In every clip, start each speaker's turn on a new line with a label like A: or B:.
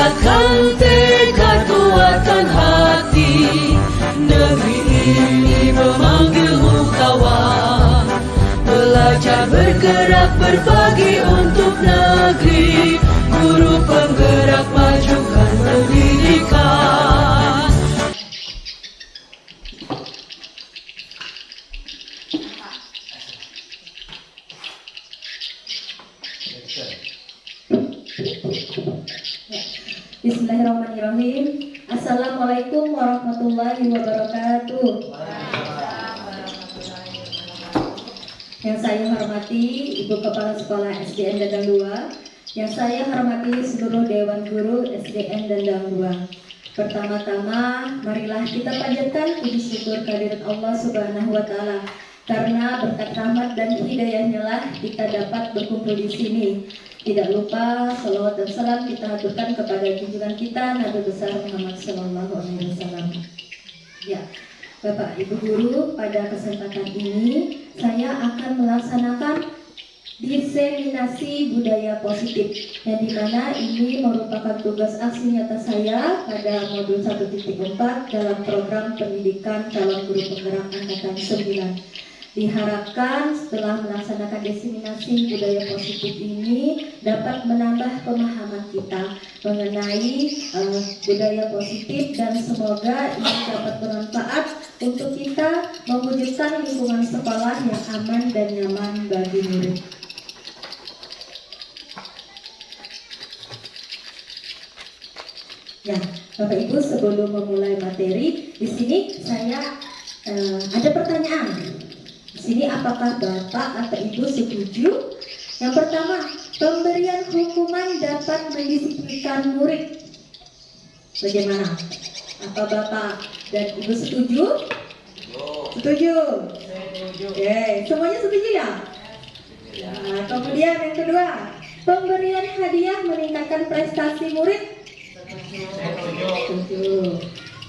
A: kuatkan tekad, kuatkan hati. Negeri ini memanggilmu kawan, belajar bergerak berbagi untuk negeri. Guru penggerak majukan pendidikan.
B: Bismillahirrahmanirrahim. Assalamualaikum warahmatullahi wabarakatuh. Yang saya hormati Ibu Kepala Sekolah SDN Dandang 2, yang saya hormati seluruh Dewan Guru SDN Dandang 2. Pertama-tama, marilah kita panjatkan puji syukur kehadirat Allah Subhanahu wa Ta'ala, karena berkat rahmat dan hidayahnya lah kita dapat berkumpul di sini. Tidak lupa salawat dan salam kita haturkan kepada junjungan kita Nabi besar Muhammad Sallallahu Alaihi Wasallam. Ya, Bapak Ibu Guru, pada kesempatan ini saya akan melaksanakan diseminasi budaya positif, yang dimana ini merupakan tugas aksi nyata saya pada modul 1.4 dalam program pendidikan calon guru penggerak angkatan 9. Diharapkan setelah melaksanakan diseminasi budaya positif ini dapat menambah pemahaman kita mengenai budaya positif, dan semoga ini dapat bermanfaat untuk kita mewujudkan lingkungan sekolah yang aman dan nyaman bagi murid. Ya, Bapak Ibu, sebelum memulai materi, di sini saya ada pertanyaan. Di sini apakah Bapak atau Ibu setuju? Yang pertama, pemberian hukuman dapat mendisiplinkan murid. Bagaimana? Apa Bapak dan Ibu setuju? Setuju. Oke, semuanya setuju ya? Nah, kemudian yang kedua, pemberian hadiah meningkatkan prestasi murid. Setuju.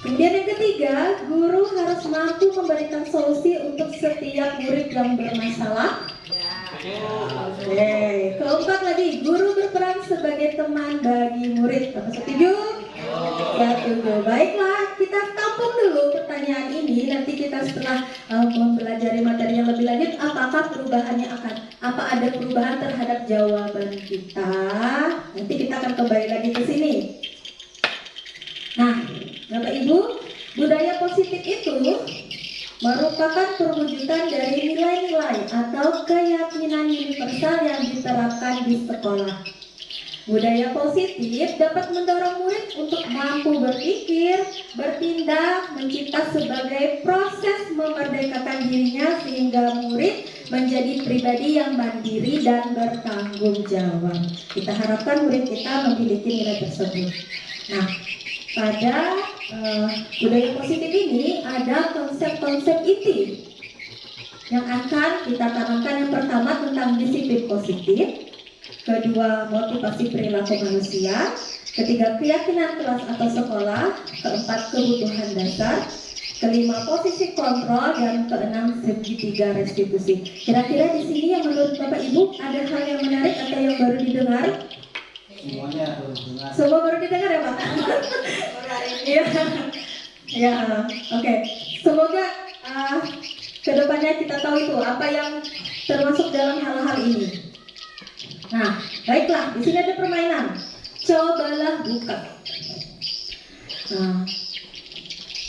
B: Kemudian yang ketiga, guru harus mampu memberikan solusi untuk setiap murid yang bermasalah. Oke. Keempat lagi, guru berperan sebagai teman bagi murid. Apa setuju? Ya, setuju. Baiklah, kita tampung dulu pertanyaan ini. Nanti kita setelah mempelajari materi yang lebih lanjut, apakah perubahannya apa ada perubahan terhadap jawaban kita? Nanti kita akan kembali lagi ke sini. Nah, Bapak Ibu, budaya positif itu merupakan perwujudan dari nilai-nilai atau keyakinan universal yang diterapkan di sekolah. Budaya positif dapat mendorong murid untuk mampu berpikir, bertindak, mencipta sebagai proses memerdekakan dirinya sehingga murid menjadi pribadi yang mandiri dan bertanggung jawab. Kita harapkan murid kita memiliki nilai tersebut. Nah, pada budaya positif ini ada konsep-konsep inti yang akan kita tanamkan. Yang pertama tentang disiplin positif, kedua motivasi perilaku manusia, ketiga keyakinan kelas atau sekolah, keempat kebutuhan dasar, kelima posisi kontrol, dan keenam segitiga restitusi. Kira-kira di sini yang menurut Bapak Ibu ada hal yang menarik atau yang baru didengar?
C: Semuanya baru dengar.
B: Semua baru didengar ya Pak? Iya. Ya, oke. Semoga kedepannya kita tahu itu apa yang termasuk dalam hal-hal ini. Nah, baiklah. Di sini ada permainan. Cobalah buka. Nah,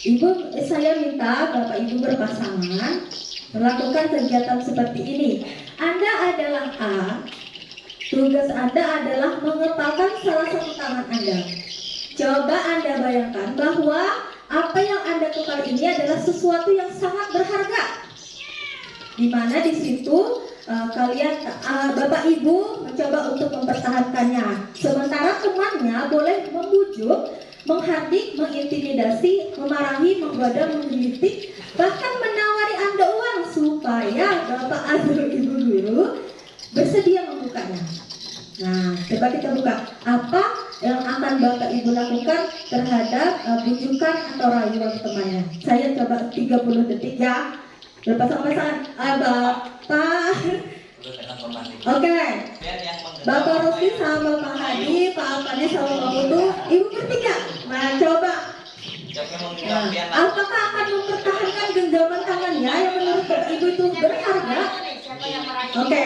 B: Ibu, saya minta Bapak Ibu berpasangan melakukan kegiatan seperti ini. Anda adalah A. Tugas Anda adalah mengepalkan salah satu tangan Anda. Coba Anda bayangkan bahwa apa yang Anda tukar ini adalah sesuatu yang sangat berharga. Di mana di situ Bapak Ibu mencoba untuk mempertahankannya. Sementara temannya boleh membujuk, menghardik, mengintimidasi, memarahi, menggoda, menggelitik, bahkan menawari Anda uang supaya Bapak atau Ibu guru bersedia membukanya. Nah, coba kita buka. Apa yang akan Bapak Ibu lakukan terhadap bujukan atau rayuan temannya? Saya coba 30 detik ya. Berpasang-pasangan. Bapak. Oke. Bapak Rosti sama Bapak Hadi, Pak Alpani sama Pak Putu. Ibu Nah, apakah akan mempertahankan genggaman tangannya yang menurut Bapak Ibu itu berharga? Oke,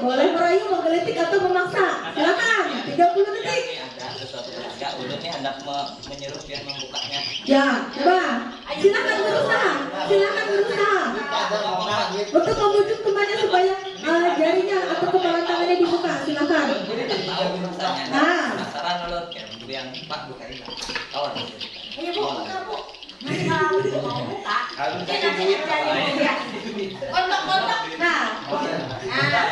B: boleh merayu, menggelitik atau memaksa. Silakan, 30 detik.
D: Ada sesuatu berharga, ulunnya hendak menyuruh dia membukanya.
B: Ya, coba. Silakan berusaha. Untuk membujuk temannya supaya jarinya atau kepala tangannya dibuka. Silakan.
D: Tahu urusannya.
B: Nah.
D: Penasaran ulun, ya yang Pak buka ini. Kawan.
E: Ayo Bu, buka Bu. Nanti kalau mau buka,
D: Kalau
E: dia
D: kasih
E: nanti
D: duit
E: kerjain ya. Kontak.
B: Nah,
E: Mau nggak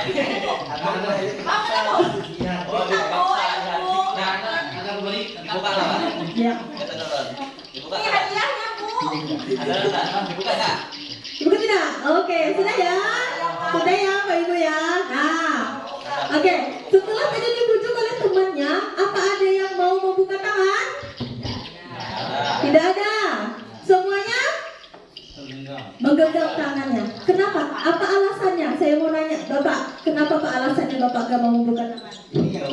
E: Bu?
D: Dibuka lah, Pak.
B: ya.
D: Kata ulun. Dibuka
E: Ini
D: lah.
E: hadiahnya Bu.
D: Ada enggak? Dibuka enggak?
B: Buka tidak? Oke, sudah ya. Sudah ya, Pak Ibu ya. Nah, oke. Setelah tadi dibujuk oleh temannya, apa ada yang mau membuka tangan? Tidak ada. Semuanya menggenggam tangannya. Kenapa? Apa alasannya? Saya mau nanya, Bapak. Kenapa Pak alasannya Bapak gak mau membuka tangan? Ya,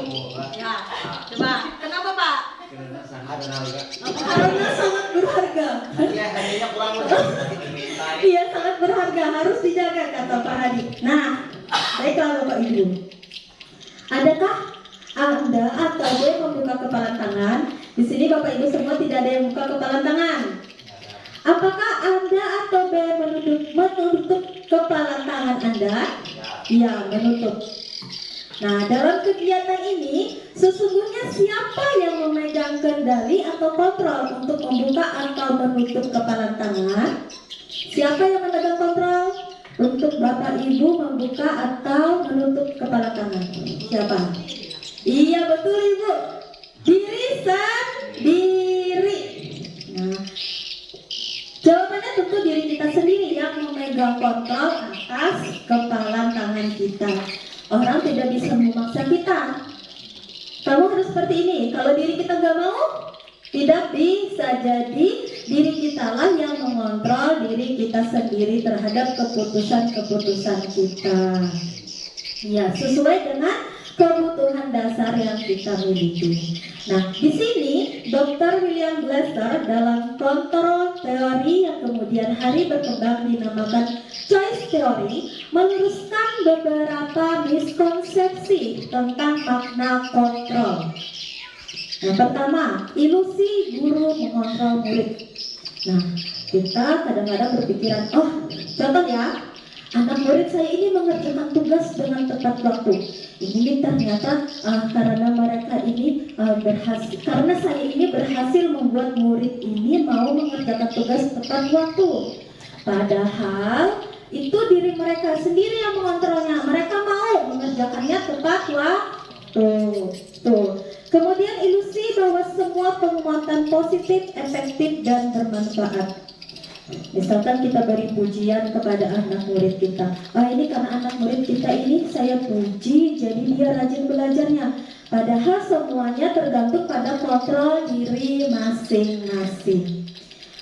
B: coba. Kenapa Pak?
C: Karena sangat berharga.
B: Karena sangat berharga.
C: Ya, hadiahnya kurang
B: Iya, sangat berharga, harus dijaga kata Pak Hadi. Nah, baiklah Bapak Ibu. Adakah Anda atau gue membuka kepala tangan? Di sini Bapak Ibu semua tidak ada yang buka kepala tangan. Apakah Anda atau B menutup kepala tangan Anda? Iya, menutup. Nah, dalam kegiatan ini sesungguhnya siapa yang memegang kendali atau kontrol untuk membuka atau menutup kepala tangan? Siapa yang memegang kontrol untuk Bapak Ibu membuka atau menutup kepala tangan? Siapa? Iya, betul Ibu. Diri sendiri. Nah, jawabannya tentu diri kita sendiri yang memegang kontrol atas kepala tangan kita. Orang tidak bisa memaksa kita. Kamu harus seperti ini. Kalau diri kita nggak mau, tidak bisa. Jadi diri kita lah yang mengontrol diri kita sendiri terhadap keputusan-keputusan kita. Ya, sesuai dengan kebutuhan dasar yang kita miliki. Nah, di sini Dr. William Glasser dalam kontrol teori yang kemudian hari berkembang dinamakan choice theory meluruskan beberapa miskonsepsi tentang makna kontrol. Yang pertama, ilusi guru mengontrol murid. Nah, kita kadang-kadang berpikiran, contoh ya, anak murid saya ini mengerjakan tugas dengan tepat waktu. Ini ternyata karena mereka ini berhasil, karena saya ini berhasil membuat murid ini mau mengerjakan tugas tepat waktu. Padahal itu diri mereka sendiri yang mengontrolnya. Mereka mau mengerjakannya tepat waktu. Tuh. Kemudian ilusi bahwa semua penguatan positif, efektif dan bermanfaat. Misalkan kita beri pujian kepada anak murid kita. Ini karena anak murid kita ini saya puji, jadi dia rajin belajarnya. Padahal semuanya tergantung pada kontrol diri masing-masing.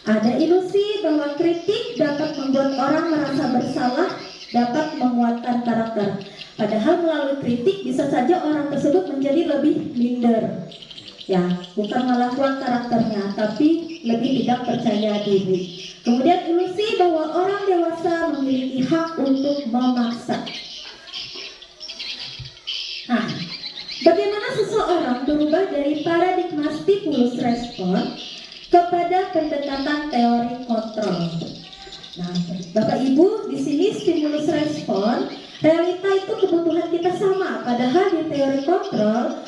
B: Ada ilusi bahwa kritik dapat membuat orang merasa bersalah, dapat menguatkan karakter. Padahal melalui kritik bisa saja orang tersebut menjadi lebih minder. Ya, bukan malah kuat karakternya, tapi lebih tidak percaya diri. Kemudian ilusi bahwa orang dewasa memiliki hak untuk memaksa. Nah, bagaimana seseorang berubah dari paradigma stimulus respon kepada pendekatan teori kontrol? Nah, Bapak Ibu, di sini stimulus respon, realita itu kebutuhan kita sama. Padahal di teori kontrol,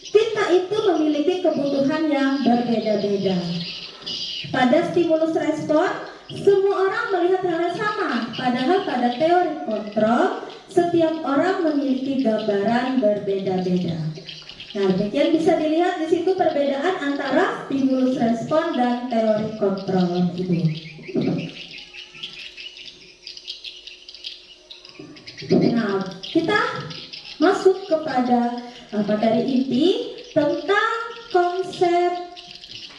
B: kita itu memiliki kebutuhan yang berbeda-beda. Pada stimulus respon, semua orang melihat hal yang sama. Padahal pada teori kontrol, setiap orang memiliki gambaran berbeda-beda. Nah, demikian bisa dilihat di situ perbedaan antara stimulus respon dan teori kontrol ini. Nah, kita masuk kepada materi inti tentang konsep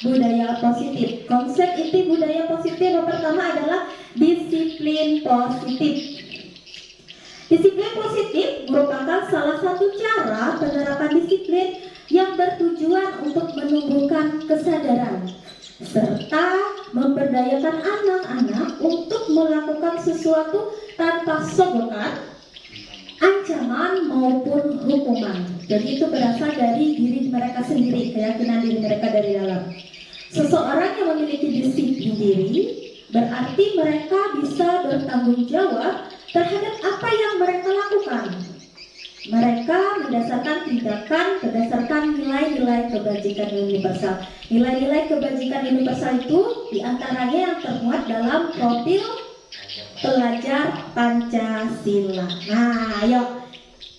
B: budaya positif. Konsep inti budaya positif yang pertama adalah disiplin positif. Disiplin positif merupakan salah satu cara penerapan disiplin yang bertujuan untuk menumbuhkan kesadaran, serta memberdayakan anak-anak untuk melakukan sesuatu tanpa sogokan, ancaman maupun hukuman. Jadi itu berasal dari diri mereka sendiri, keyakinan diri mereka dari dalam. Seseorang yang memiliki disiplin diri berarti mereka bisa bertanggung jawab terhadap apa yang mereka lakukan. Mereka mendasarkan tindakan berdasarkan nilai-nilai kebajikan universal. Nilai-nilai kebajikan universal itu diantaranya yang termuat dalam profil pelajar Pancasila. Nah, ayo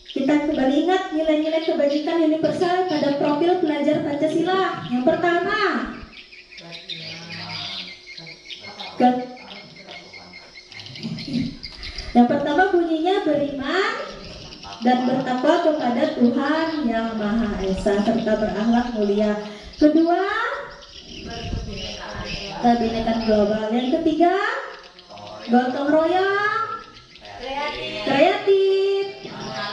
B: kita kembali ingat nilai-nilai kebajikan universal pada profil pelajar Pancasila. Yang pertama, bunyinya beriman dan bertakwa kepada Tuhan Yang Maha Esa serta berakhlak mulia. Kedua, kebinekaan global. Yang ketiga, gotong royong, kreatif,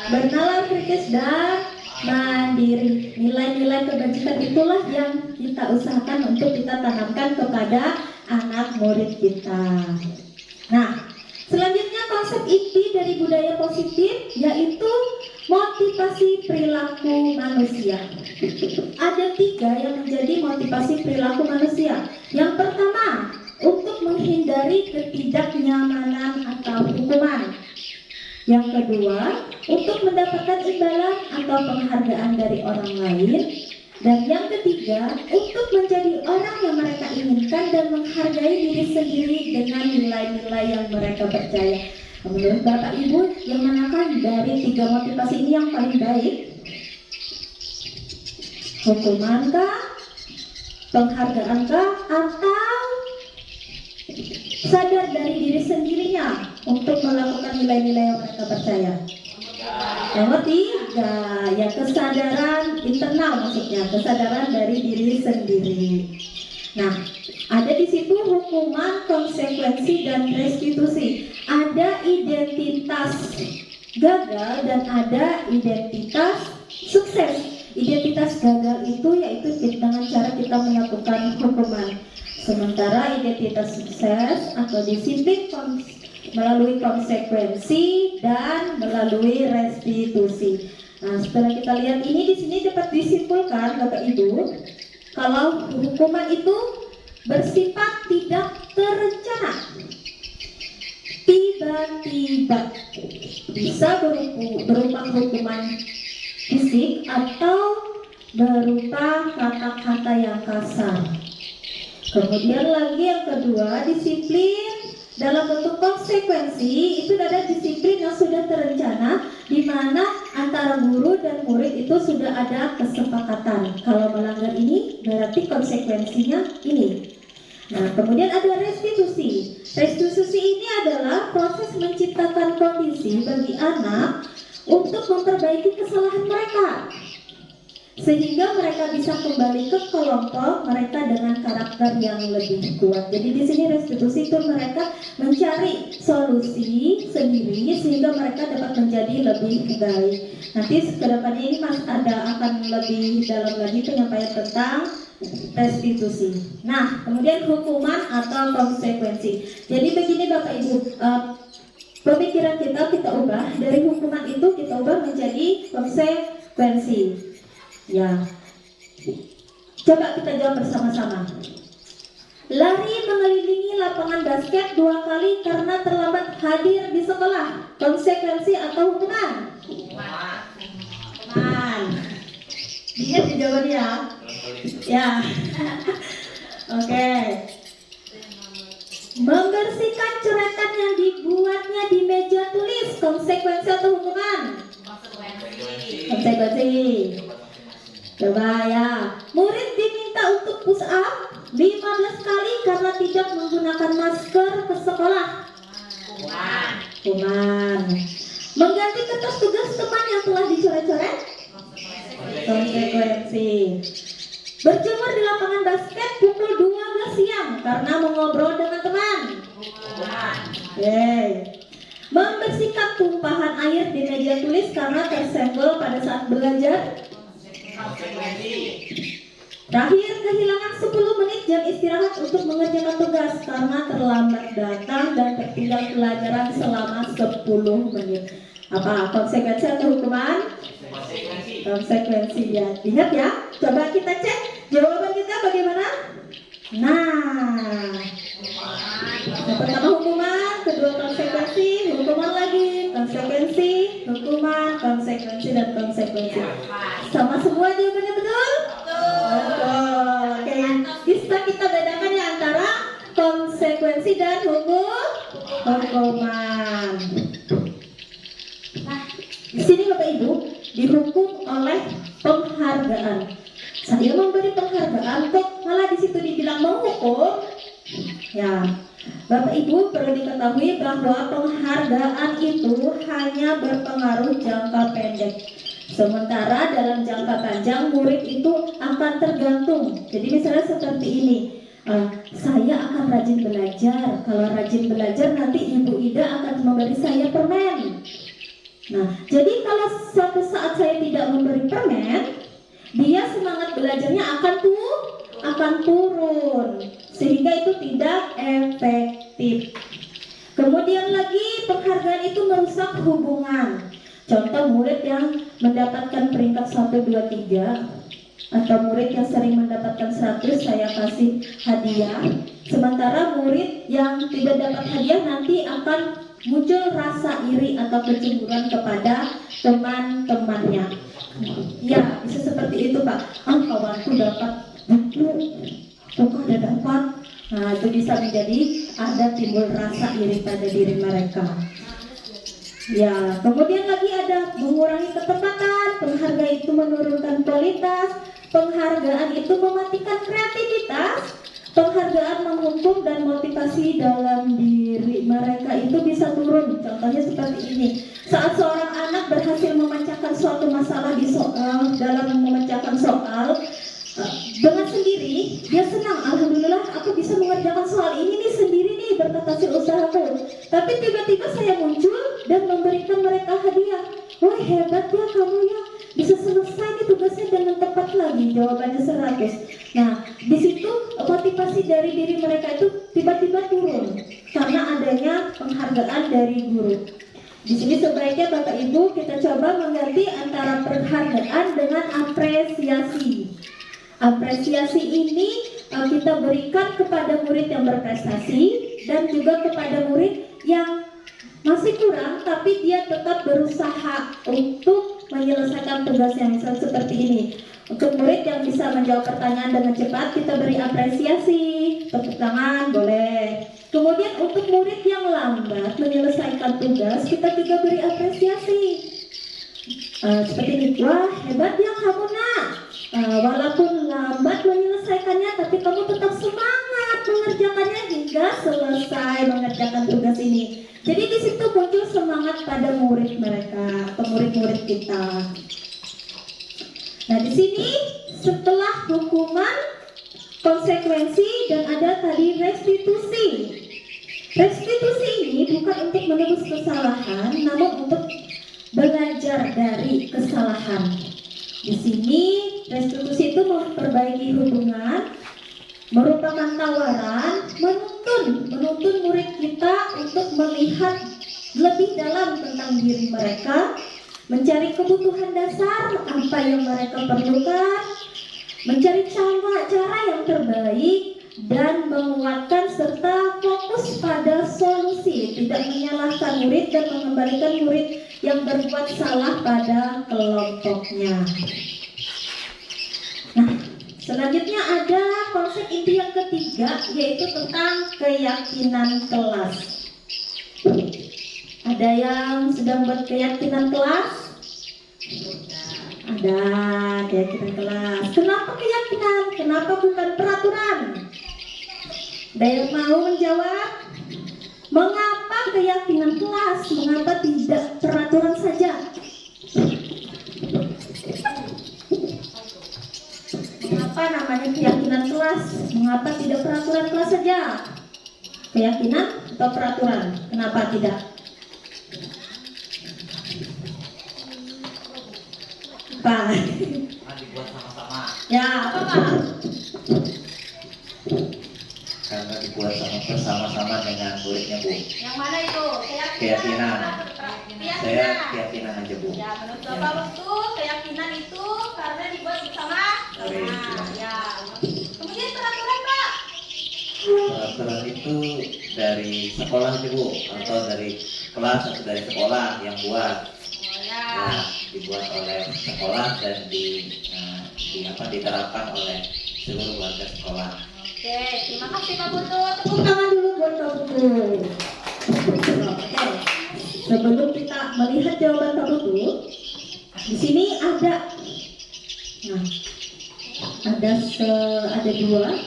B: bernalar kritis dan mandiri. Nilai-nilai kebajikan itulah yang kita usahakan untuk kita tanamkan kepada anak murid kita. Nah, selanjutnya konsep inti dari budaya positif yaitu motivasi perilaku manusia. Ada 3 yang menjadi motivasi perilaku manusia. Yang pertama, untuk menghindari ketidaknyamanan atau hukuman. Yang kedua, untuk mendapatkan imbalan atau penghargaan dari orang lain. Dan yang ketiga, untuk menjadi orang yang mereka inginkan dan menghargai diri sendiri dengan nilai-nilai yang mereka percaya. Menurut Bapak Ibu, yang manakah dari 3 motivasi ini yang paling baik? Hukumankah? Penghargaankah? Atau sadar dari diri sendirinya untuk melakukan nilai-nilai yang mereka percaya? Yang ketiga, ya kesadaran internal, maksudnya kesadaran dari diri sendiri. Nah, ada di situ hukuman, konsekuensi, dan restitusi. Ada identitas gagal dan ada identitas sukses. Identitas gagal itu yaitu dengan cara kita melakukan hukuman. Sementara identitas sukses atau disiplin melalui konsekuensi dan melalui restitusi. Nah, setelah kita lihat ini, di sini dapat disimpulkan Bapak Ibu, kalau hukuman itu bersifat tidak terencana, tiba-tiba, bisa berupa hukuman fisik atau berupa kata-kata yang kasar. Kemudian lagi yang kedua, disiplin dalam bentuk konsekuensi. Itu ada disiplin yang sudah terencana, di mana antara guru dan murid itu sudah ada kesepakatan. Kalau melanggar ini berarti konsekuensinya ini. Nah, kemudian ada restitusi. Restitusi ini adalah proses menciptakan kondisi bagi anak untuk memperbaiki kesalahan mereka, sehingga mereka bisa kembali ke kelompok mereka dengan karakter yang lebih kuat. Jadi di sini restitusi itu mereka mencari solusi sendiri sehingga mereka dapat menjadi lebih baik. Nanti ke depannya ini akan lebih dalam lagi penyampaian tentang restitusi. Nah, kemudian hukuman atau konsekuensi. Jadi begini Bapak Ibu, pemikiran kita ubah dari hukuman itu kita ubah menjadi konsekuensi. Ya, coba kita jawab bersama-sama. Lari mengelilingi lapangan basket 2 kali karena terlambat hadir di sekolah. Konsekuensi atau hukuman? Hukuman. Ingat di jawabannya. Ya. Oke. Membersihkan coretan yang dibuatnya di meja tulis. Konsekuensi atau hukuman? Konsekuensi. Coba ya. Murid diminta untuk push up 15 kali karena tidak menggunakan masker ke sekolah. Hukuman. Mengganti kertas tugas teman yang telah dicoret-coret. Konsekuensi. Berjemur di lapangan basket pukul 12 siang karena mengobrol dengan teman. Membersihkan tumpahan air di meja tulis karena tersenggol pada saat belajar. Terakhir, kehilangan 10 menit jam istirahat untuk mengerjakan tugas karena terlambat datang dan tertinggal pelajaran selama 10 menit. Apa konsekuensi atau hukuman? Konsekuensi ya. Ingat ya, coba kita cek jawaban kita bagaimana? Nah, yang pertama hukuman, kedua konsekuensi, hukuman lagi, konsekuensi, hukuman, konsekuensi, dan konsekuensi. Sama semua jawabannya betul? Betul. Oke, bisa kita bedakan ya antara konsekuensi dan hukuman. Nah, di sini Bapak Ibu dihukum oleh penghargaan. Saya memberi penghargaan kok malah di situ dibilang menghukum. Ya, Bapak Ibu perlu diketahui bahwa penghargaan itu hanya berpengaruh jangka pendek. Sementara dalam jangka panjang murid itu akan tergantung. Jadi misalnya seperti ini, saya akan rajin belajar. Kalau rajin belajar nanti Ibu Ida akan memberi saya permen. Nah, jadi kalau suatu saat saya tidak memberi permen, dia semangat belajarnya akan turun, sehingga itu tidak efektif. Kemudian lagi penghargaan itu merusak hubungan. Contoh murid yang mendapatkan peringkat 1, 2, 3 atau murid yang sering mendapatkan 100 saya kasih hadiah. Sementara murid yang tidak dapat hadiah nanti akan muncul rasa iri atau kecemburuan kepada teman-temannya. Ya, bisa seperti itu Pak. Kawanku dapat buku, aku ada dapat. Nah, itu bisa menjadi ada timbul rasa iri pada diri mereka. Ya, kemudian lagi ada mengurangi ketepatan. Penghargaan itu menurunkan kualitas. Penghargaan itu mematikan kreativitas. Penghargaan menghukum dan motivasi dalam diri mereka itu bisa turun. Contohnya seperti ini. Saat seorang anak berhasil memecahkan suatu masalah dalam memecahkan soal dengan sendiri, dia senang. Alhamdulillah, aku bisa mengerjakan soal ini nih sendiri nih berkat hasil usahaku. Tapi tiba-tiba saya muncul dan memberikan mereka hadiah. Wah, hebat ya kamu ya, bisa selesai nih tugasnya dengan tepat lagi. Jawabannya 100. Nah, di situ motivasi dari diri mereka itu tiba-tiba turun karena adanya penghargaan dari guru. Di sini sebaiknya Bapak Ibu kita coba mengganti antara penghargaan dengan apresiasi. Apresiasi ini kita berikan kepada murid yang berprestasi dan juga kepada murid yang masih kurang tapi dia tetap berusaha untuk menyelesaikan tugasnya. Misalnya seperti ini. Untuk murid yang bisa menjawab pertanyaan dengan cepat, kita beri apresiasi, tepuk tangan boleh. Kemudian untuk murid yang lambat menyelesaikan tugas, kita juga beri apresiasi. Seperti ini, wah hebat ya kamu nak. Walaupun lambat menyelesaikannya, tapi kamu tetap semangat mengerjakannya hingga selesai mengerjakan tugas ini. Jadi di situ muncul semangat pada murid mereka atau murid-murid kita. Nah, di sini setelah hukuman, konsekuensi, dan ada tadi restitusi. Restitusi ini bukan untuk menebus kesalahan, namun untuk belajar dari kesalahan. Di sini restitusi itu memperbaiki hubungan, merupakan tawaran, menuntun murid kita untuk melihat lebih dalam tentang diri mereka, mencari kebutuhan dasar apa yang mereka perlukan, mencari cara yang terbaik, dan menguatkan serta fokus pada solusi, tidak menyalahkan murid dan mengembalikan murid yang berbuat salah pada kelompoknya. Nah, selanjutnya ada konsep inti yang ketiga, yaitu tentang keyakinan kelas. Ada yang sedang buat keyakinan kelas? Ada keyakinan kelas. Kenapa keyakinan? Kenapa bukan peraturan? Ada yang mau menjawab? Mengapa keyakinan kelas? Mengapa tidak peraturan saja? Mengapa namanya keyakinan kelas? Mengapa tidak peraturan kelas saja? Keyakinan atau peraturan? Kenapa tidak? Pak.
D: Dibuat sama-sama.
B: Ya, apa Pak?
F: bersama-sama dengan muridnya Bu.
E: Yang mana itu?
F: Keyakinan.
E: Keyakinan.
F: Saya keyakinan aja Bu.
E: Ya, menurut Bapak itu keyakinan itu karena dibuat bersama.
F: Murid,
E: Nah, ya. Kemudian peraturan Pak.
F: Peraturan itu dari sekolah aja Bu, atau dari kelas atau dari sekolah yang buat.
E: Oh ya.
F: Nah, dibuat oleh sekolah dan diterapkan oleh seluruh warga sekolah.
E: Oke, terima kasih Pak Putu.
B: Tepuk tangan dulu buat Pak Putu. Oke. Sebelum kita melihat jawaban Pak Putu, di sini ada, ada dua.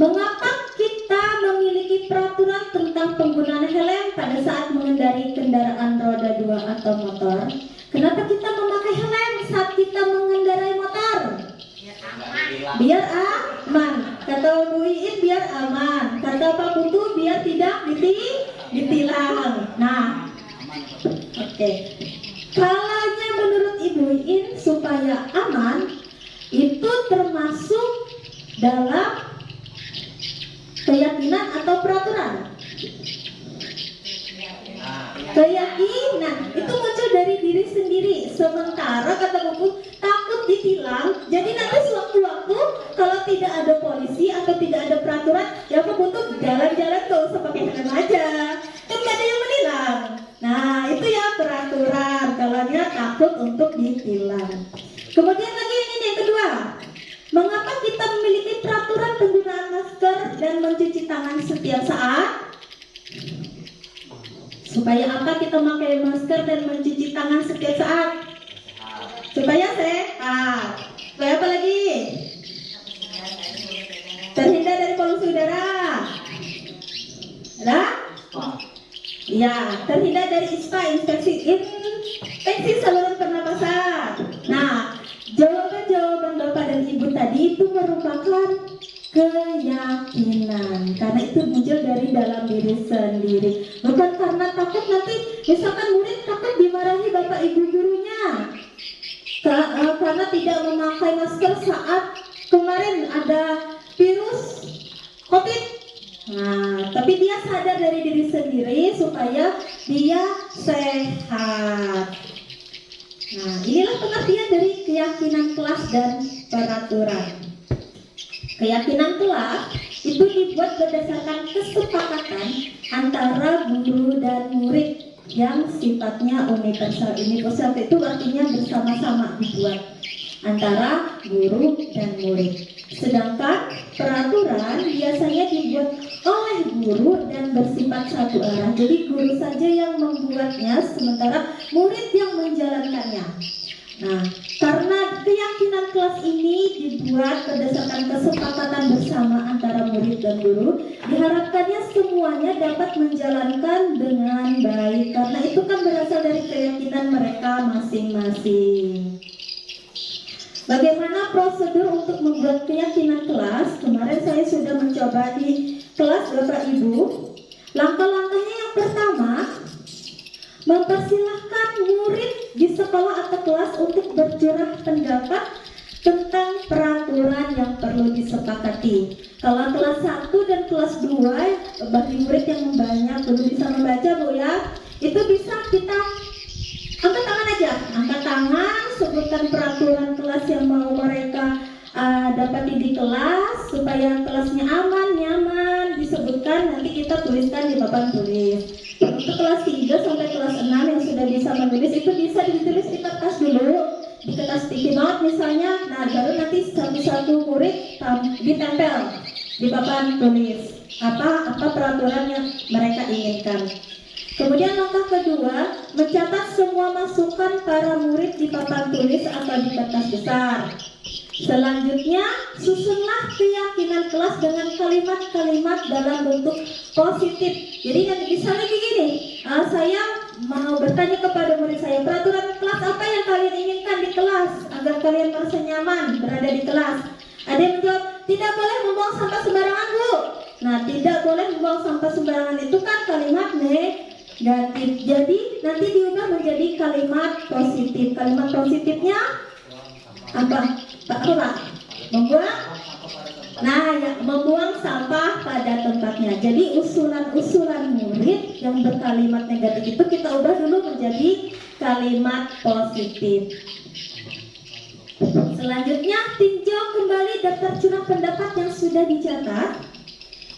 B: Mengapa kita memiliki peraturan tentang penggunaan helm pada saat mengendarai kendaraan roda 2 atau motor? Kenapa kita memakai helm saat kita mengendarai motor? Biar aman. Kata Bu Iin biar aman. Kata Pak Putu biar tidak ditilang. Nah, oke. Kalanya menurut Ibu Iin supaya aman itu termasuk dalam keyakinan atau peraturan? Keyakinan itu muncul dari diri sendiri. Sementara kata buku takut ditilang. Jadi nanti sewaktu-waktu kalau tidak ada polisi atau tidak ada peraturan, ya Pak butuh jalan-jalan tuh usah pakai helm aja. Kan gak ada yang menilang. Nah itu ya peraturan. Kalau dia takut untuk ditilang. Kemudian lagi ini yang kedua. Mengapa kita memiliki peraturan penggunaan masker dan mencuci tangan setiap saat? Supaya apa kita memakai masker dan mencuci tangan setiap saat? Supaya sehat. Supaya apa lagi? Terhindar dari polusi udara. Ada? Ya, terhindar dari ISPA, infeksi saluran pernapasan. Nah, jawaban Bapak dan Ibu tadi itu merupakan keyakinan, karena itu muncul dari dalam diri sendiri, bukan karena takut nanti misalkan murid takut dimarahi Bapak Ibu gurunya karena tidak memakai masker saat kemarin ada virus COVID. Nah, tapi dia sadar dari diri sendiri supaya dia sehat. Nah, inilah pengertian dari keyakinan kelas dan peraturan. Keyakinan kelas itu dibuat berdasarkan kesepakatan antara guru dan murid yang sifatnya universal. Universal itu artinya bersama-sama dibuat antara guru dan murid. Sedangkan peraturan biasanya dibuat oleh guru dan bersifat satu arah. Jadi guru saja yang membuatnya, sementara murid yang menjalankannya. Nah, karena keyakinan kelas ini dibuat berdasarkan kesepakatan bersama antara murid dan guru, diharapkannya semuanya dapat menjalankan dengan baik. Karena itu kan berasal dari keyakinan mereka masing-masing. Bagaimana prosedur untuk membuat keyakinan kelas? Kemarin saya sudah mencoba di kelas Bapak Ibu. Langkah-langkahnya yang pertama, mempersilahkan murid di sekolah atau kelas untuk bercurah pendapat tentang peraturan yang perlu disepakati. Kalau kelas 1 dan kelas 2 bagi murid yang banyak belum bisa membaca Bu ya, itu bisa kita angkat tangan aja, angkat tangan, sebutkan peraturan kelas yang mau mereka dapati di kelas supaya kelasnya aman, nyaman, disebutkan, nanti kita tuliskan di papan tulis. Untuk kelas 3 sampai kelas 6 yang sudah bisa menulis itu bisa ditulis di kertas dulu, di kertas sticky note misalnya. Nah, baru nanti satu-satu murid ditempel di papan tulis apa peraturan yang mereka inginkan. Kemudian langkah kedua, mencatat semua masukan para murid di papan tulis atau di kertas besar. Selanjutnya, susunlah keyakinan kelas dengan kalimat-kalimat dalam bentuk positif. Jadi misalnya begini, saya mau bertanya kepada murid saya, peraturan kelas apa yang kalian inginkan di kelas agar kalian merasa nyaman berada di kelas? Ada yang menjawab, tidak boleh membuang sampah sembarangan Bu. Nah, tidak boleh membuang sampah sembarangan itu kan kalimat negatif. Jadi nanti diubah menjadi kalimat positif. Kalimat positifnya apa? Pak, membuang Nah, yang membuang sampah pada tempatnya. Jadi usulan-usulan murid yang berkalimat negatif itu kita ubah dulu menjadi kalimat positif. Selanjutnya, tinjau kembali daftar curah pendapat yang sudah dicatat.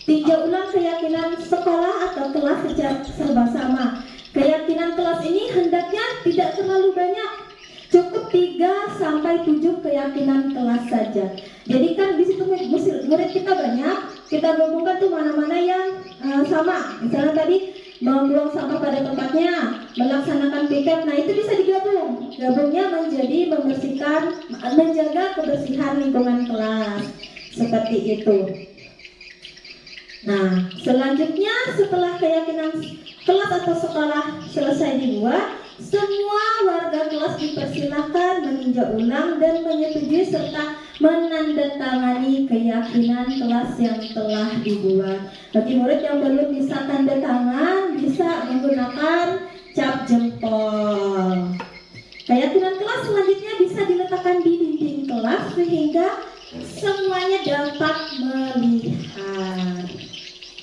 B: Tinjau ulang keyakinan sekolah atau kelas secara serba sama. Keyakinan kelas ini hendaknya tidak terlalu banyak. Cukup 3 sampai 7 keyakinan kelas saja. Jadi kan di situ murid kita banyak, kita gabungkan tuh mana-mana yang sama. Misalnya tadi membuang sampah pada tempatnya, melaksanakan piket, nah itu bisa digabung. Gabungnya menjadi membersihkan, menjaga kebersihan lingkungan kelas. Seperti itu. Nah, selanjutnya setelah keyakinan kelas atau sekolah selesai dibuat, semua warga kelas dipersilahkan meninjau ulang dan menyetujui serta menandatangani keyakinan kelas yang telah dibuat. Bagi murid yang belum bisa tanda tangan, bisa menggunakan cap jempol. Keyakinan kelas selanjutnya bisa diletakkan di dinding kelas sehingga semuanya dapat melihat.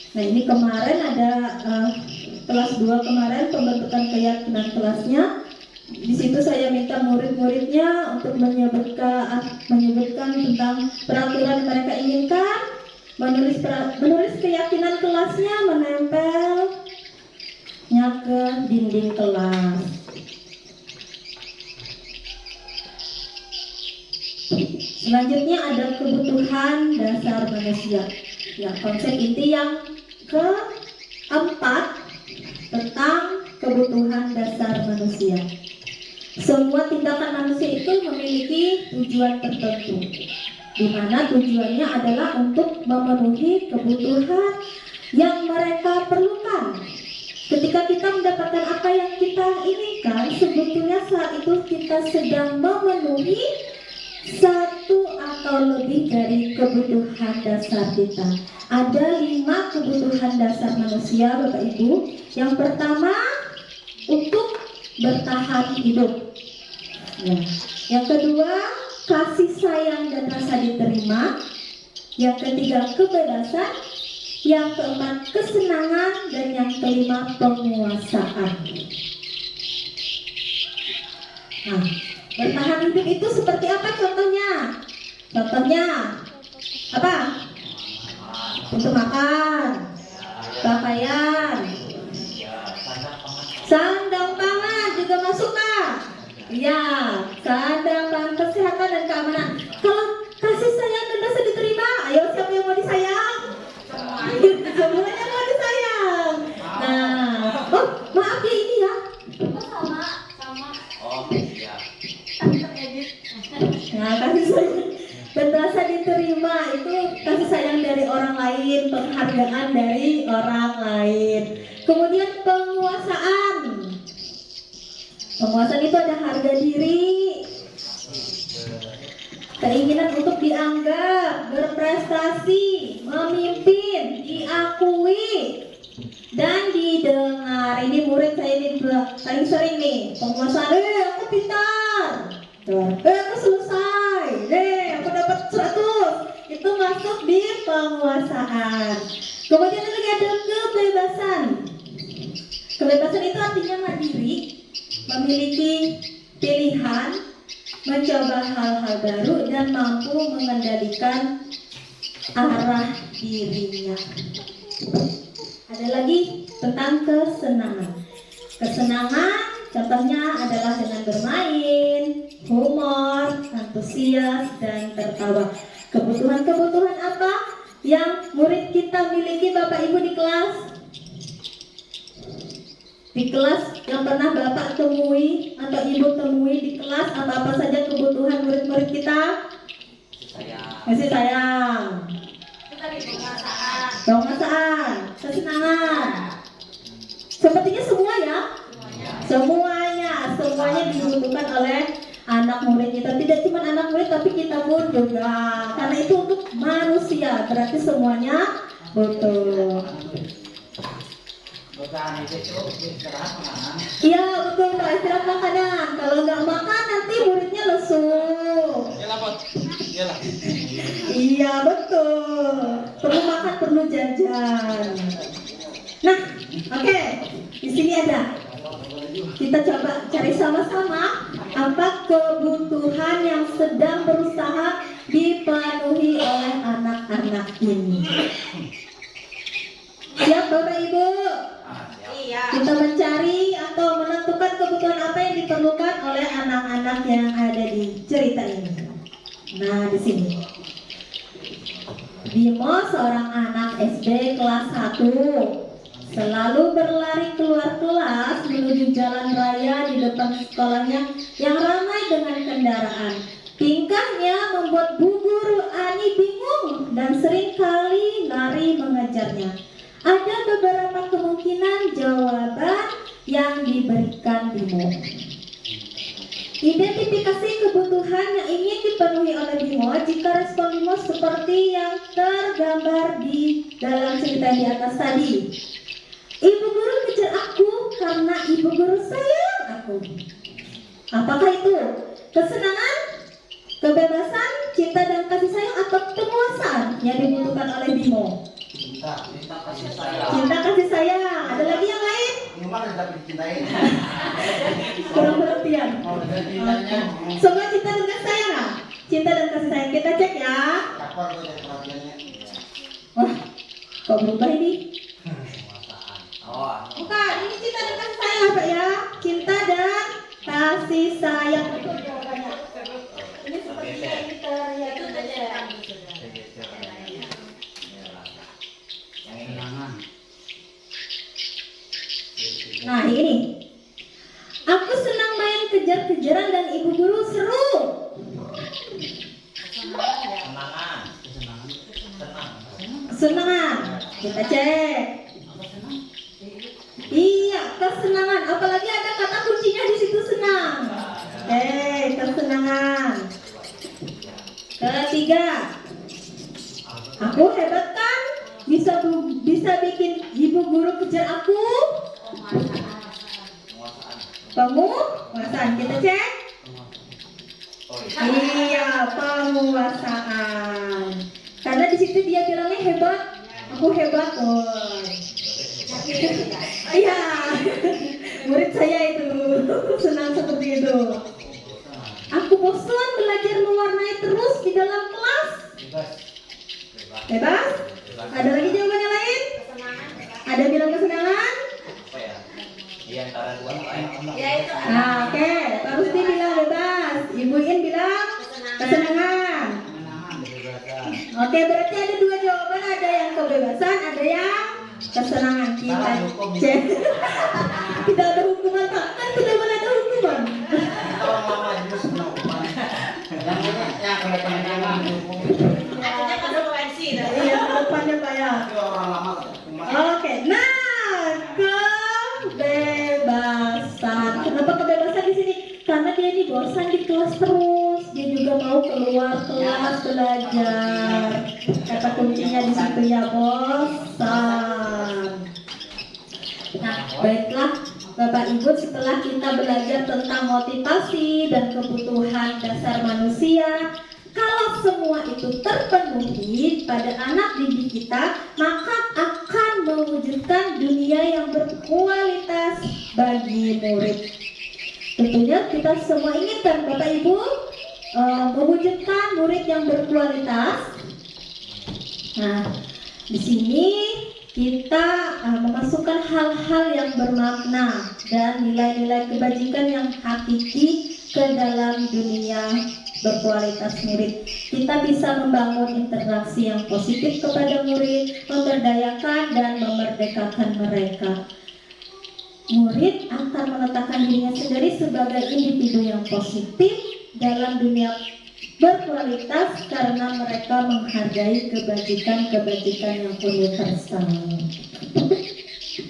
B: Nah, ini kemarin ada kelas 2 kemarin pembentukan keyakinan kelasnya. Di situ saya minta murid-muridnya untuk menyebutkan tentang peraturan yang mereka inginkan, menulis keyakinan kelasnya, menempelnya ke dinding kelas. Selanjutnya ada kebutuhan dasar manusia. Ya, konsep inti yang keempat tentang kebutuhan dasar manusia. Semua tindakan manusia itu memiliki tujuan tertentu, di mana tujuannya adalah untuk memenuhi kebutuhan yang mereka perlukan. Ketika kita mendapatkan apa yang kita inginkan, sebetulnya saat itu kita sedang memenuhi satu atau lebih dari kebutuhan dasar kita. Ada 5 kebutuhan dasar manusia, Bapak Ibu. Yang pertama, untuk bertahan hidup. Ya. Yang kedua, kasih sayang dan rasa diterima. Yang ketiga, kebebasan. Yang keempat, kesenangan. Dan yang kelima, penguasaan. Nah, bertahan hidup itu seperti apa contohnya? Contohnya apa? Untuk makan, pakaian, sandang pangan juga masuk Pak? Iya, sandang pangan, kesehatan dan keamanan. Kalau kasih sayang dan rasa diterima, ayo siapa yang mau disayang? Semuanya mau disayang. Nah, oh maaf ya ini ya.
E: Sama.
D: Oh, iya.
B: Nah, kasih sayang dan rasa diterima itu kasih sayang dari orang lain, penghargaan dari orang lain. Kemudian penguasaan. Penguasaan itu ada harga diri, keinginan untuk dianggap, berprestasi, memimpin, diakui, dan didengar. Ini murid saya ini paling sering nih. Penguasaan, aku pintar. Aku selesai. Aku dapat 100. Itu masuk di penguasaan. Kemudian lagi ada kebebasan. Kebebasan itu artinya mandiri, memiliki pilihan, mencoba hal-hal baru dan mampu mengendalikan arah dirinya. Ada lagi tentang kesenangan. Kesenangan contohnya adalah dengan bermain, humor, antusias, dan tertawa. Kebutuhan-kebutuhan apa yang murid kita miliki Bapak Ibu di kelas? Di kelas yang pernah Bapak temui atau Ibu temui di kelas, apa-apa saja kebutuhan murid-murid kita? Kasih sayang, penguasaan, kesenangan. Sepertinya semua ya? Semuanya dibutuhkan oleh anak murid kita. Tidak cuma anak murid tapi kita pun juga. Karena itu untuk manusia, berarti semuanya butuh. Iya betul, Pak, istirahat makanan. Kalau nggak makan nanti muridnya lesu. Iya, Iya betul. Perlu makan, perlu jajan. Nah, oke. Di sini ada. Kita coba cari sama-sama apa kebutuhan yang sedang berusaha dipenuhi oleh anak-anak ini. Siap Bapak Ibu?
E: Iya.
B: Kita mencari atau menentukan kebutuhan apa yang diperlukan oleh anak-anak yang ada di cerita ini. Nah, di sini. Bimo seorang anak SD kelas 1. Selalu berlari keluar kelas menuju jalan raya di depan sekolahnya yang ramai dengan kendaraan. Tingkahnya membuat Bu Guru Ani bingung dan seringkali lari mengejarnya. Ada beberapa kemungkinan jawaban yang diberikan Bimo. Identifikasi kebutuhan yang ingin dipenuhi oleh Bimo jika respon Bimo seperti yang tergambar di dalam cerita di atas tadi. Ibu guru kejar aku karena ibu guru sayang aku. Apakah itu kesenangan, kebebasan, cinta dan kasih sayang atau kepuasan yang dibutuhkan oleh Bimo?
C: Cinta kasih sayang.
B: Cinta kasih sayang. Ada lagi yang lain?
C: Gimana dapat dicintain?
B: Kurang perhatian.
C: Mau ada cintanya?
B: Semua cinta dan sayang nggak? Cinta dan kasih sayang. Kita cek ya.
C: Kapan tuh dari perhatiannya?
B: Wah, kok berubah ini?
D: Oh,
B: Bukan, ini cinta dan kasih sayang apa ya? Cinta dan kasih sayang. Betul jawabannya. Ini sepertinya ya itu saja.
D: yang ini
C: Kenangan.
B: Nah ini, aku senang main kejar-kejaran dan ibu guru seru.
D: kesenangan. Senang.
B: Kesenangan, kita cek. Iya, kesenangan. Apalagi ada kata kuncinya di situ senang. Kesenangan. Ketiga, aku hebat kan? Bisa bikin ibu guru kejar aku. Penguasaan, kita cek. Iya, penguasaan. Karena di situ dia bilangnya hebat. Aku hebat, boy. Iya, murid saya itu senang seperti itu. Aku bosan belajar mewarnai terus di dalam kelas. Bebas? Ada lagi jawabannya lain? Ada bilang kesenangan?
D: Apa ya? Di antara dua apa ya?
E: Ya itu.
B: Nah, oke. Pak Rusdi bilang bebas. Ibu In bilang kesenangan. Oke, berarti ada dua jawaban. Ada yang kebebasan, ada yang kesenangan. Kita cek. Tidak ada hukuman, Pak. Kan tidak boleh ada hukuman.
C: Kalau mama itu senang hukuman. Yang ini yang kelihatan kenangan dihukum.
E: Artinya konsekuensi.
B: Iya, ke depannya Pak ya.
C: Tapi orang lama hukuman.
B: Oke, nah kebebasan. Kenapa kebebasan di sini? Karena dia ini bosan di kelas terus. Dia juga mau keluar kelas belajar. Kata kuncinya di situ ya, bosan. Nah, baiklah Bapak Ibu, setelah kita belajar tentang motivasi dan kebutuhan dasar manusia, kalau semua itu terpenuhi pada anak didik kita, maka akan mewujudkan dunia yang berkualitas bagi murid. Tentunya kita semua inginkan Bapak Ibu mewujudkan murid yang berkualitas. Nah, di sini kita memasukkan hal-hal yang bermakna dan nilai-nilai kebajikan yang hakiki ke dalam dunia berkualitas murid. Kita bisa membangun interaksi yang positif kepada murid, memberdayakan dan memerdekakan mereka. Murid akan meletakkan dirinya sendiri sebagai individu yang positif dalam dunia berkualitas karena mereka menghargai kebajikan-kebajikan yang universal.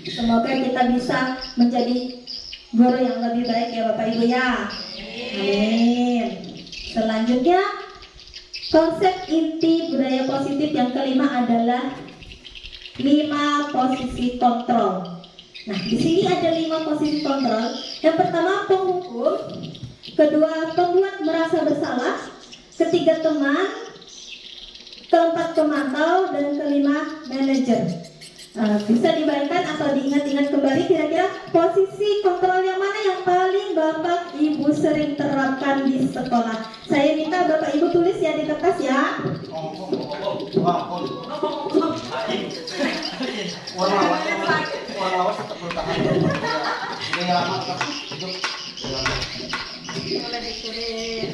B: Semoga kita bisa menjadi guru yang lebih baik ya Bapak Ibu ya. Amin. Selanjutnya, konsep inti budaya positif yang kelima adalah 5 posisi kontrol. Nah, di sini ada 5 posisi kontrol. Yang pertama penghukum, kedua pembuat merasa bersalah, ketiga teman, keempat pemantau, dan kelima manajer. Bisa dibayangkan atau diingat-ingat kembali kira-kira posisi kontrol yang mana yang paling Bapak Ibu sering terapkan di sekolah. Saya minta Bapak Ibu tulis ya di kertas ya.
C: Warna tetap bertahan. Ini lama kan hidup.
E: Boleh ditulis.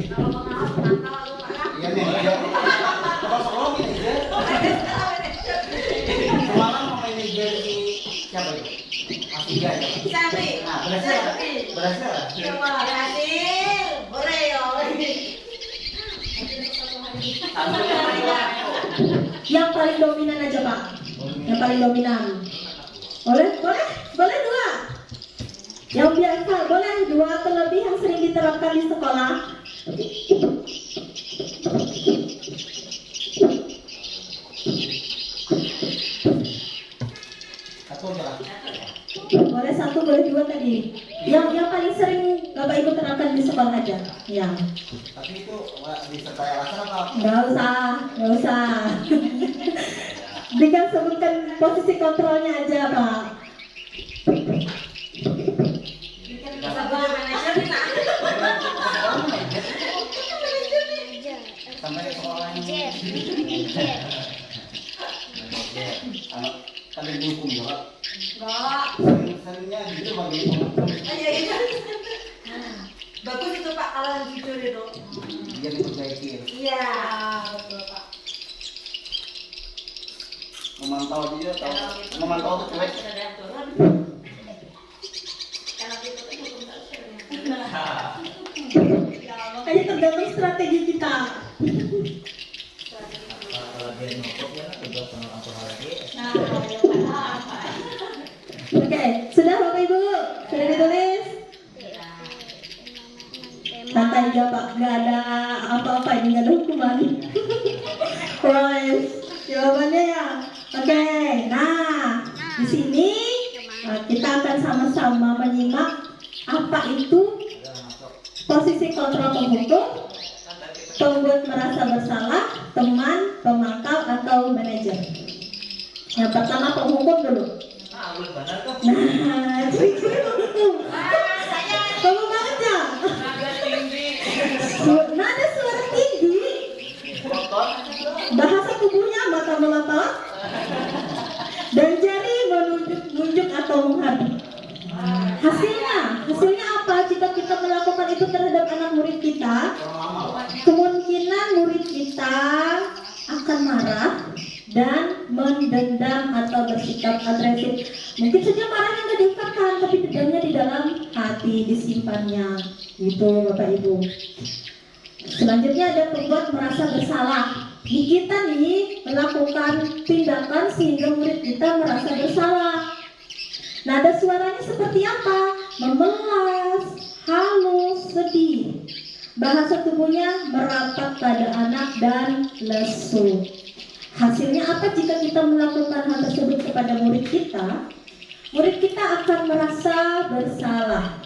E: Kalau pengawas mantau lu Pak.
C: Iya nih. Apa sekolah ini aja? Kemarin mau manajer di siapa itu? Asiga ya.
E: Santri.
C: Nah, berhasil. Berhasil.
E: Coba berhasil. Boleh ya.
B: Yang paling dominan aja Pak. Yang paling dominan. Boleh? Boleh? Boleh dua. Yang biasa boleh dua atau lebih yang sering diterapkan di sekolah.
C: Satu aja lah.
B: Boleh satu, boleh dua tadi. Yang paling sering Bapak Ibu terapkan di sekolah aja. Ya.
C: Tapi itu disertai alasan apa?
B: Nggak usah. Dengan sebutkan posisi kontrolnya aja Pak.
E: Sabar manajer nih nak.
C: Sampai sekolah ini. Anak kalian dihukum juga.
E: Enggak.
C: Seringnya gitu bagi penonton.
E: Iya. Bagus itu Pak kalau yang jujur itu.
C: Dia diperbaiki.
E: Iya, betul Pak.
C: Memantau dia tahu. Memantau itu cuek.
E: Ada aturan. Kalau gitu kan hukum sosialnya.
B: Kayaknya tergantung strategi kita.
D: Kalau dia nyokok ya juga sama aku lagi.
E: Nah, ya Pak.
B: Oke, sudah Bapak Ibu? Sudah ditulis? Santai aja Pak, nggak ada apa-apa ini, nggak ada hukuman. Wes, jawabannya ya. Oke, nah di sini kita akan sama-sama menyimak apa itu posisi kontrol penghukum, pembuat merasa bersalah, teman, pemangkal atau manajer. Yang pertama penghukum dulu.
D: Ah, belum benar tuh.
B: Nah, ciri-ciri penghukum. Kamu banget ya? Nada suara tinggi, bahasa tubuhnya mata melotot, dan jari menunjuk atau menghadap. Hasilnya apa? Jika kita melakukan itu terhadap anak murid kita, kemungkinan murid kita akan marah dan mendendam atau bersikap agresif. Mungkin saja marahnya nggak diungkapkan, tapi dendamnya di dalam hati, disimpannya. Gitu Bapak Ibu. Selanjutnya ada pembuat merasa bersalah. Kita nih melakukan tindakan sehingga murid kita merasa bersalah. Nada suaranya seperti apa? Memelas, halus, sedih. Bahasa tubuhnya merapat pada anak dan lesu. Hasilnya apa jika kita melakukan hal tersebut kepada murid kita? Murid kita akan merasa bersalah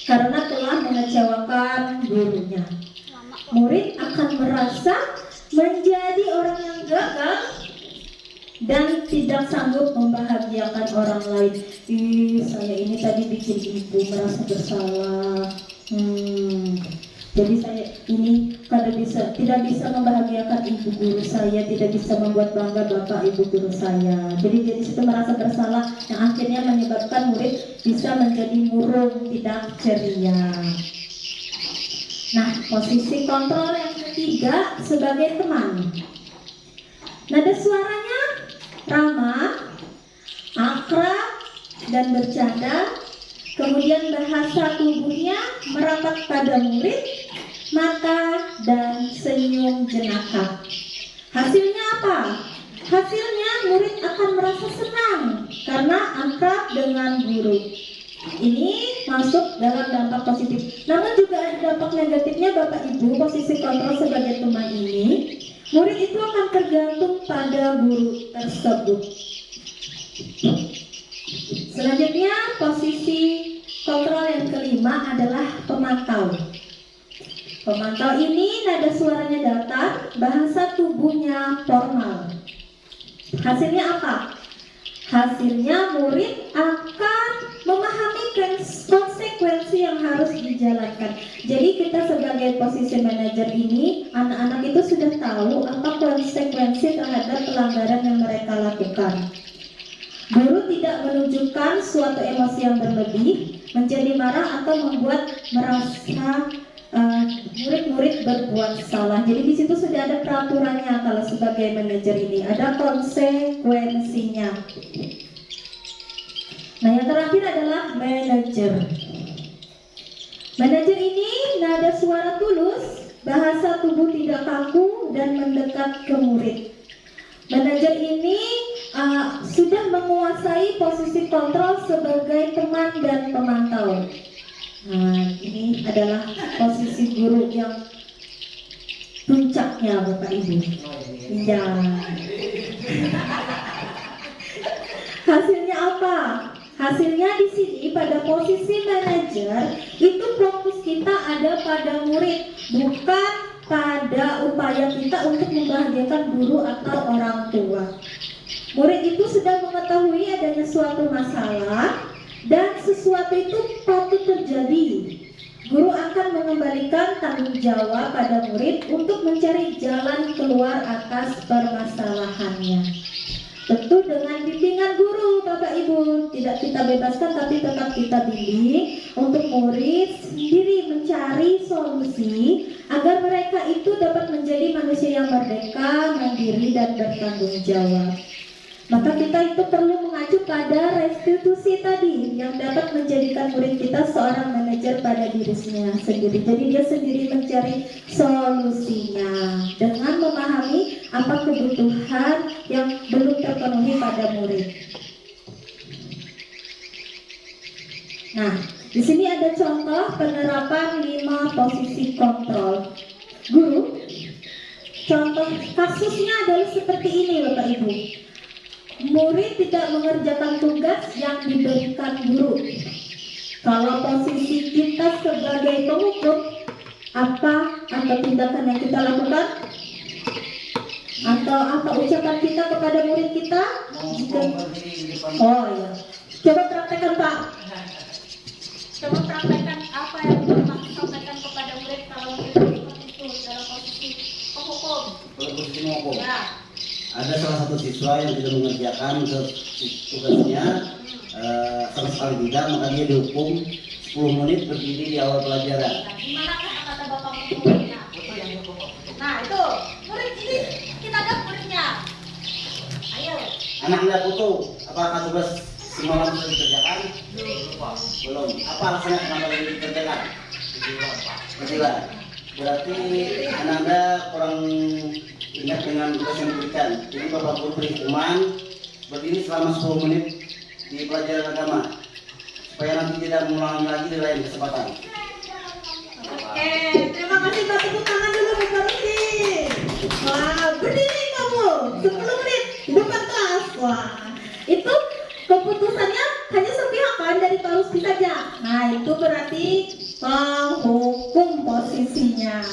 B: karena telah mengecewakan gurunya. Murid akan merasa menjadi orang yang gagal dan tidak sanggup membahagiakan orang lain. Saya ini tadi bikin ibu merasa bersalah. Jadi saya ini tidak bisa membahagiakan ibu guru saya, tidak bisa membuat bangga bapak ibu guru saya. Jadi dari situ merasa bersalah, yang akhirnya menyebabkan murid bisa menjadi murung, tidak ceria. Nah, posisi kontrol yang ketiga sebagai teman. Nada suaranya ramah, akrab, dan bercanda. Kemudian bahasa tubuhnya merapat pada murid, mata, dan senyum jenaka. Hasilnya apa? Hasilnya murid akan merasa senang karena akrab dengan guru. Ini masuk dalam dampak positif. Namun juga ada dampak negatifnya Bapak Ibu. Posisi kontrol sebagai teman ini, murid itu akan tergantung pada guru tersebut. Selanjutnya posisi kontrol yang kelima adalah pemantau. Pemantau ini nada suaranya datar, bahasa tubuhnya formal. Hasilnya apa? Hasilnya murid akan memahami konsekuensi yang harus dijalankan. Jadi kita sebagai posisi manajer ini, anak-anak itu sudah tahu apa konsekuensi terhadap pelanggaran yang mereka lakukan. Guru tidak menunjukkan suatu emosi yang berlebih, menjadi marah atau membuat merasa murid-murid berbuat salah. Jadi di situ sudah ada peraturannya kalau sebagai manajer ini, ada konsekuensinya. Nah, yang terakhir adalah manajer. Manajer ini nada suara tulus, bahasa tubuh tidak kaku dan mendekat ke murid. Manajer ini sudah menguasai posisi kontrol sebagai teman dan pemantau. Nah, ini adalah posisi guru yang puncaknya, Bapak Ibu. Iya. Hasilnya apa? Hasilnya di sini pada posisi manajer itu fokus kita ada pada murid, bukan pada upaya kita untuk membahagiakan guru atau orang tua. Murid itu sudah mengetahui adanya suatu masalah dan sesuatu itu patut terjadi. Guru akan mengembalikan tanggung jawab pada murid untuk mencari jalan keluar atas permasalahannya. Tentu dengan bimbingan guru, Bapak Ibu, tidak kita bebaskan tapi tetap kita bimbing untuk murid sendiri mencari solusi agar mereka itu dapat menjadi manusia yang merdeka, mandiri dan bertanggung jawab. Maka kita itu perlu mengacu pada restitusi tadi yang dapat menjadikan murid kita seorang manajer pada dirinya sendiri. Jadi dia sendiri mencari solusinya dengan memahami apa kebutuhan yang belum terpenuhi pada murid. Nah, di sini ada contoh penerapan 5 posisi kontrol guru. Contoh kasusnya adalah seperti ini, Bapak Ibu. Murid tidak mengerjakan tugas yang diberikan guru. Kalau posisi kita sebagai penghukum, apa atau tindakan yang kita lakukan? Atau apa ucapan kita kepada murid kita? Oh ya, coba praktekkan Pak.
E: Coba praktekkan apa yang Bapak sampaikan kepada murid kalau kita itu dalam posisi penghukum.
C: Kalau posisi menghukum.
E: Ya.
C: Ada salah satu siswa yang tidak mengerjakan tugasnya sama sekali tidak, maka dia dihukum 10 menit berdiri di awal pelajaran.
E: Nah, gimana kan kata Bapak hukumnya? Nah itu, murid ini kita lihat muridnya. Ayo.
C: Anak Anda foto, apakah tugas semalam sudah dikerjakan? Belum. Apa alasannya kenapa tidak dikerjakan? Ketiduran. Berarti anak Anda kurang ingat dengan tugas yang diberikan. Jadi Bapak Guru beri hukuman berdiri selama 10 menit di pelajaran agama supaya nanti tidak mengulangi lagi di lain kesempatan.
B: Oke, terima kasih Pak. Tepuk tangan dulu Bapak Rusi. Wah, berdiri kamu 10 menit di depan kelas. Wah, itu keputusannya hanya sepihak kan dari Pak Rusi saja. Nah, itu berarti penghukum posisinya.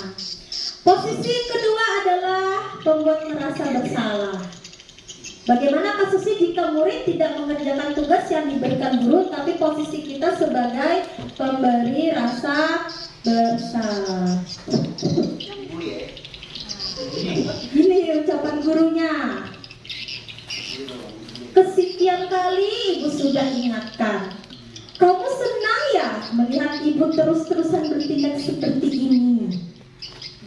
B: Posisi kedua adalah pembuat merasa bersalah. Bagaimana kasusnya jika murid tidak mengerjakan tugas yang diberikan guru, tapi posisi kita sebagai pemberi rasa bersalah. Ini ucapan gurunya. Kesekian kali ibu sudah ingatkan. Kamu senang ya melihat ibu terus-terusan bertindak seperti ini.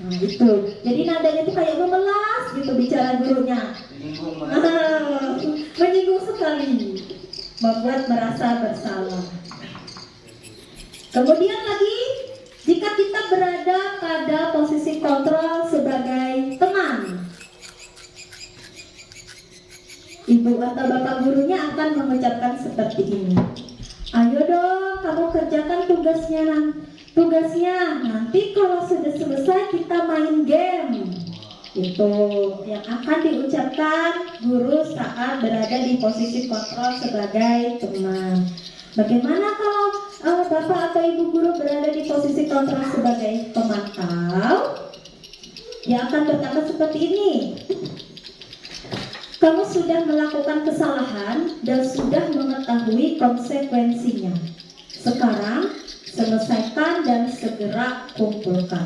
B: Nah, itu. Jadi nadanya itu kayak memelas gitu bicara gurunya. Menyinggung sekali, membuat merasa bersalah. Kemudian lagi, jika kita berada pada posisi kontrol sebagai teman, ibu atau bapak gurunya akan mengucapkan seperti ini. Ayo dong, kamu kerjakan tugasnya. Nanti kalau sudah selesai kita main game. Itu yang akan diucapkan guru saat berada di posisi kontrol sebagai teman. Bagaimana kalau Bapak atau Ibu guru berada di posisi kontrol sebagai pemantau? Dia akan berkata seperti ini. Kamu sudah melakukan kesalahan dan sudah mengetahui konsekuensinya. Sekarang selesaikan dan segera kumpulkan.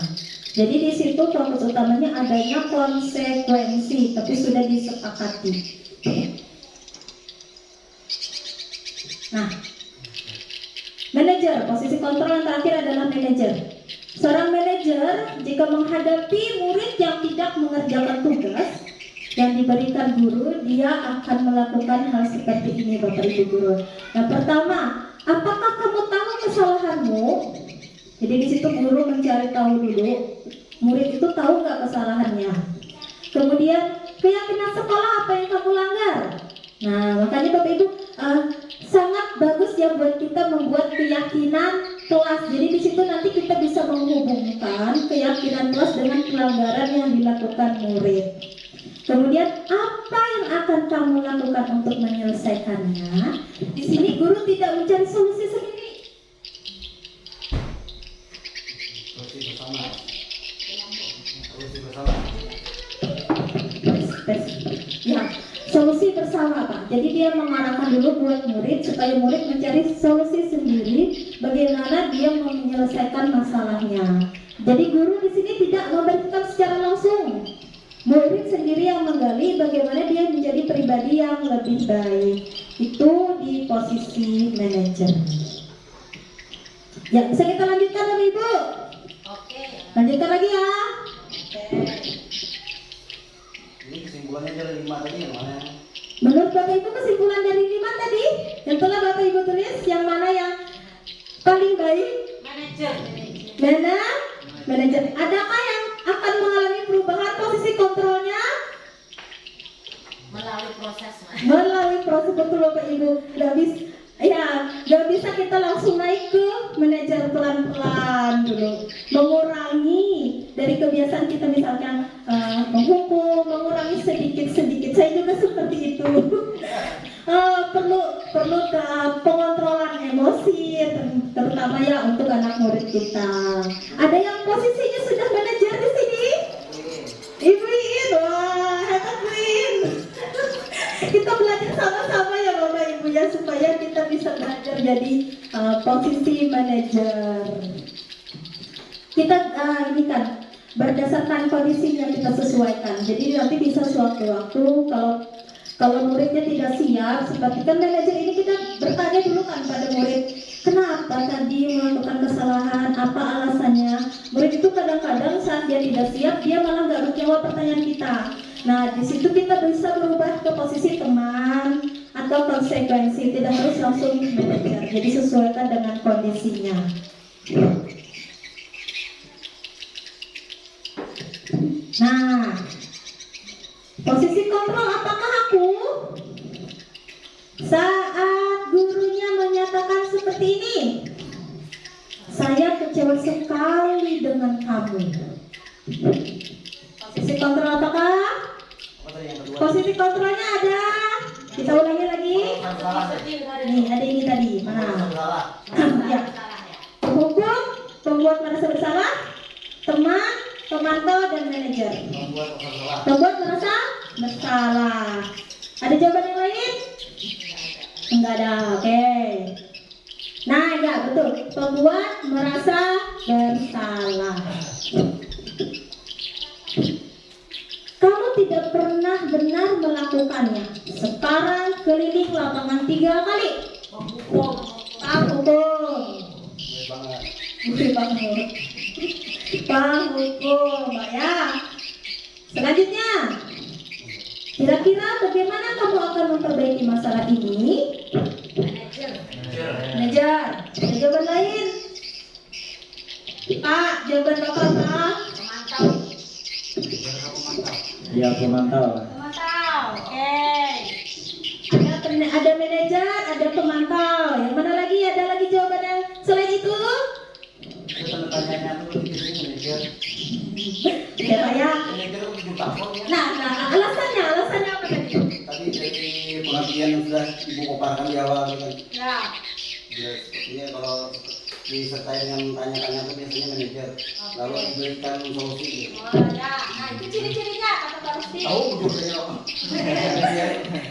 B: Jadi di situ fokus utamanya adanya konsekuensi, tapi sudah disepakati. Nah, manajer, posisi kontrol yang terakhir adalah manajer. Seorang manajer jika menghadapi murid yang tidak mengerjakan tugas yang diberikan guru, dia akan melakukan hal seperti ini, Bapak Ibu guru. Yang pertama, apakah kamu tahu kesalahanmu? Jadi di situ guru mencari tahu dulu, murid itu tahu nggak kesalahannya. Kemudian keyakinan sekolah apa yang kamu langgar? Nah, makanya Bapak Ibu sangat bagus ya buat kita membuat keyakinan kelas. Jadi di situ nanti kita bisa menghubungkan keyakinan kelas dengan pelanggaran yang dilakukan murid. Kemudian apa yang akan kamu lakukan untuk menyelesaikannya? Di sini guru tidak mencari solusi sendiri.
C: Solusi bersama.
B: Ya, solusi bersama Pak. Jadi dia mengarahkan dulu buat murid supaya murid mencari solusi sendiri bagaimana dia menyelesaikan masalahnya. Jadi guru di sini tidak memberikan secara langsung. Murid sendiri yang menggali bagaimana dia menjadi pribadi yang lebih baik. Itu di posisi manajer. Ya, bisa kita lanjutkan Bapak Ibu?
E: Oke.
B: Lanjutkan lagi ya.
C: Ini kesimpulannya dari 5 tadi yang mana?
B: Menurut Bapak Ibu kesimpulan dari 5 tadi yang telah Bapak Ibu tulis, yang mana yang paling baik?
E: Manajer.
B: Manajer. Adakah yang akan mengalami perubahan posisi kontrolnya?
E: Melalui proses.
B: Melalui proses, betul Bapak Ibu. Gak bisa kita langsung naik ke manajer, pelan-pelan dulu. Mengurangi dari kebiasaan kita misalkan menghukum, mengurangi sedikit-sedikit. Saya juga seperti itu. Perlu pengontrolan emosi, terutama ya untuk anak murid kita. Ada yang posisinya sudah manajer di sini? Ibu In, wah hebat Bu In. Kita belajar sama-sama ya Bapak Ibu ya, supaya kita bisa belajar jadi posisi manajer. Kita ini kan berdasarkan kondisinya kita sesuaikan. Jadi nanti bisa sewaktu-waktu kalau muridnya tidak siap, seperti kan manajer ini kita bertanya dulu kan pada murid, kenapa tadi melakukan kesalahan, apa alasannya. Murid itu kadang-kadang saat dia tidak siap, dia malah nggak menjawab pertanyaan kita. Nah, di situ kita bisa berubah ke posisi teman atau konsekuensi, tidak harus langsung manajer. Jadi sesuaikan dengan kondisinya. Nah, posisi kontrol apakah aku? Saat gurunya menyatakan seperti ini, saya kecewa sekali dengan kamu. Posisi kontrol apakah? Posisi kontrolnya ada. Kita ulangi lagi. Nih, ada ini tadi. Mana? Ya. Hukum, pembuat merasa bersalah, teman, pemantau, dan manajer. Pembuat merasa bersalah. Ada jawaban yang lain? Enggak ada. Oke. Nah, ya betul. Pembuat merasa bersalah. Kamu tidak pernah benar melakukannya. Sekarang keliling lapangan 3 kali. Penghukum. Boleh banget. Penghukum, Mbak ya. Selanjutnya, kira-kira bagaimana kamu akan memperbaiki masalah ini? Manajer. Ada jawaban lain? Pak, jawaban Bapak Pak.
E: Pemantau.
F: Ya, pemantau.
E: Pemantau. Oke.
B: Ada manajer, ada pemantau. Yang mana lagi? Ada lagi jawaban yang selain itu?
C: Pertanyaannya itu lebih sering manajer.
B: Ya Pak ya.
C: Manajer itu juga formnya.
B: Nah, alasannya apa tadi?
C: Tadi dari pengertian yang sudah Ibu paparkan di awal gitu.
E: Ya.
C: Sepertinya kalau disertai dengan tanya-tanya itu biasanya manajer, lalu diberikan solusi gitu.
E: Oh ya, nah itu ciri-cirinya kata Pak Rusdi.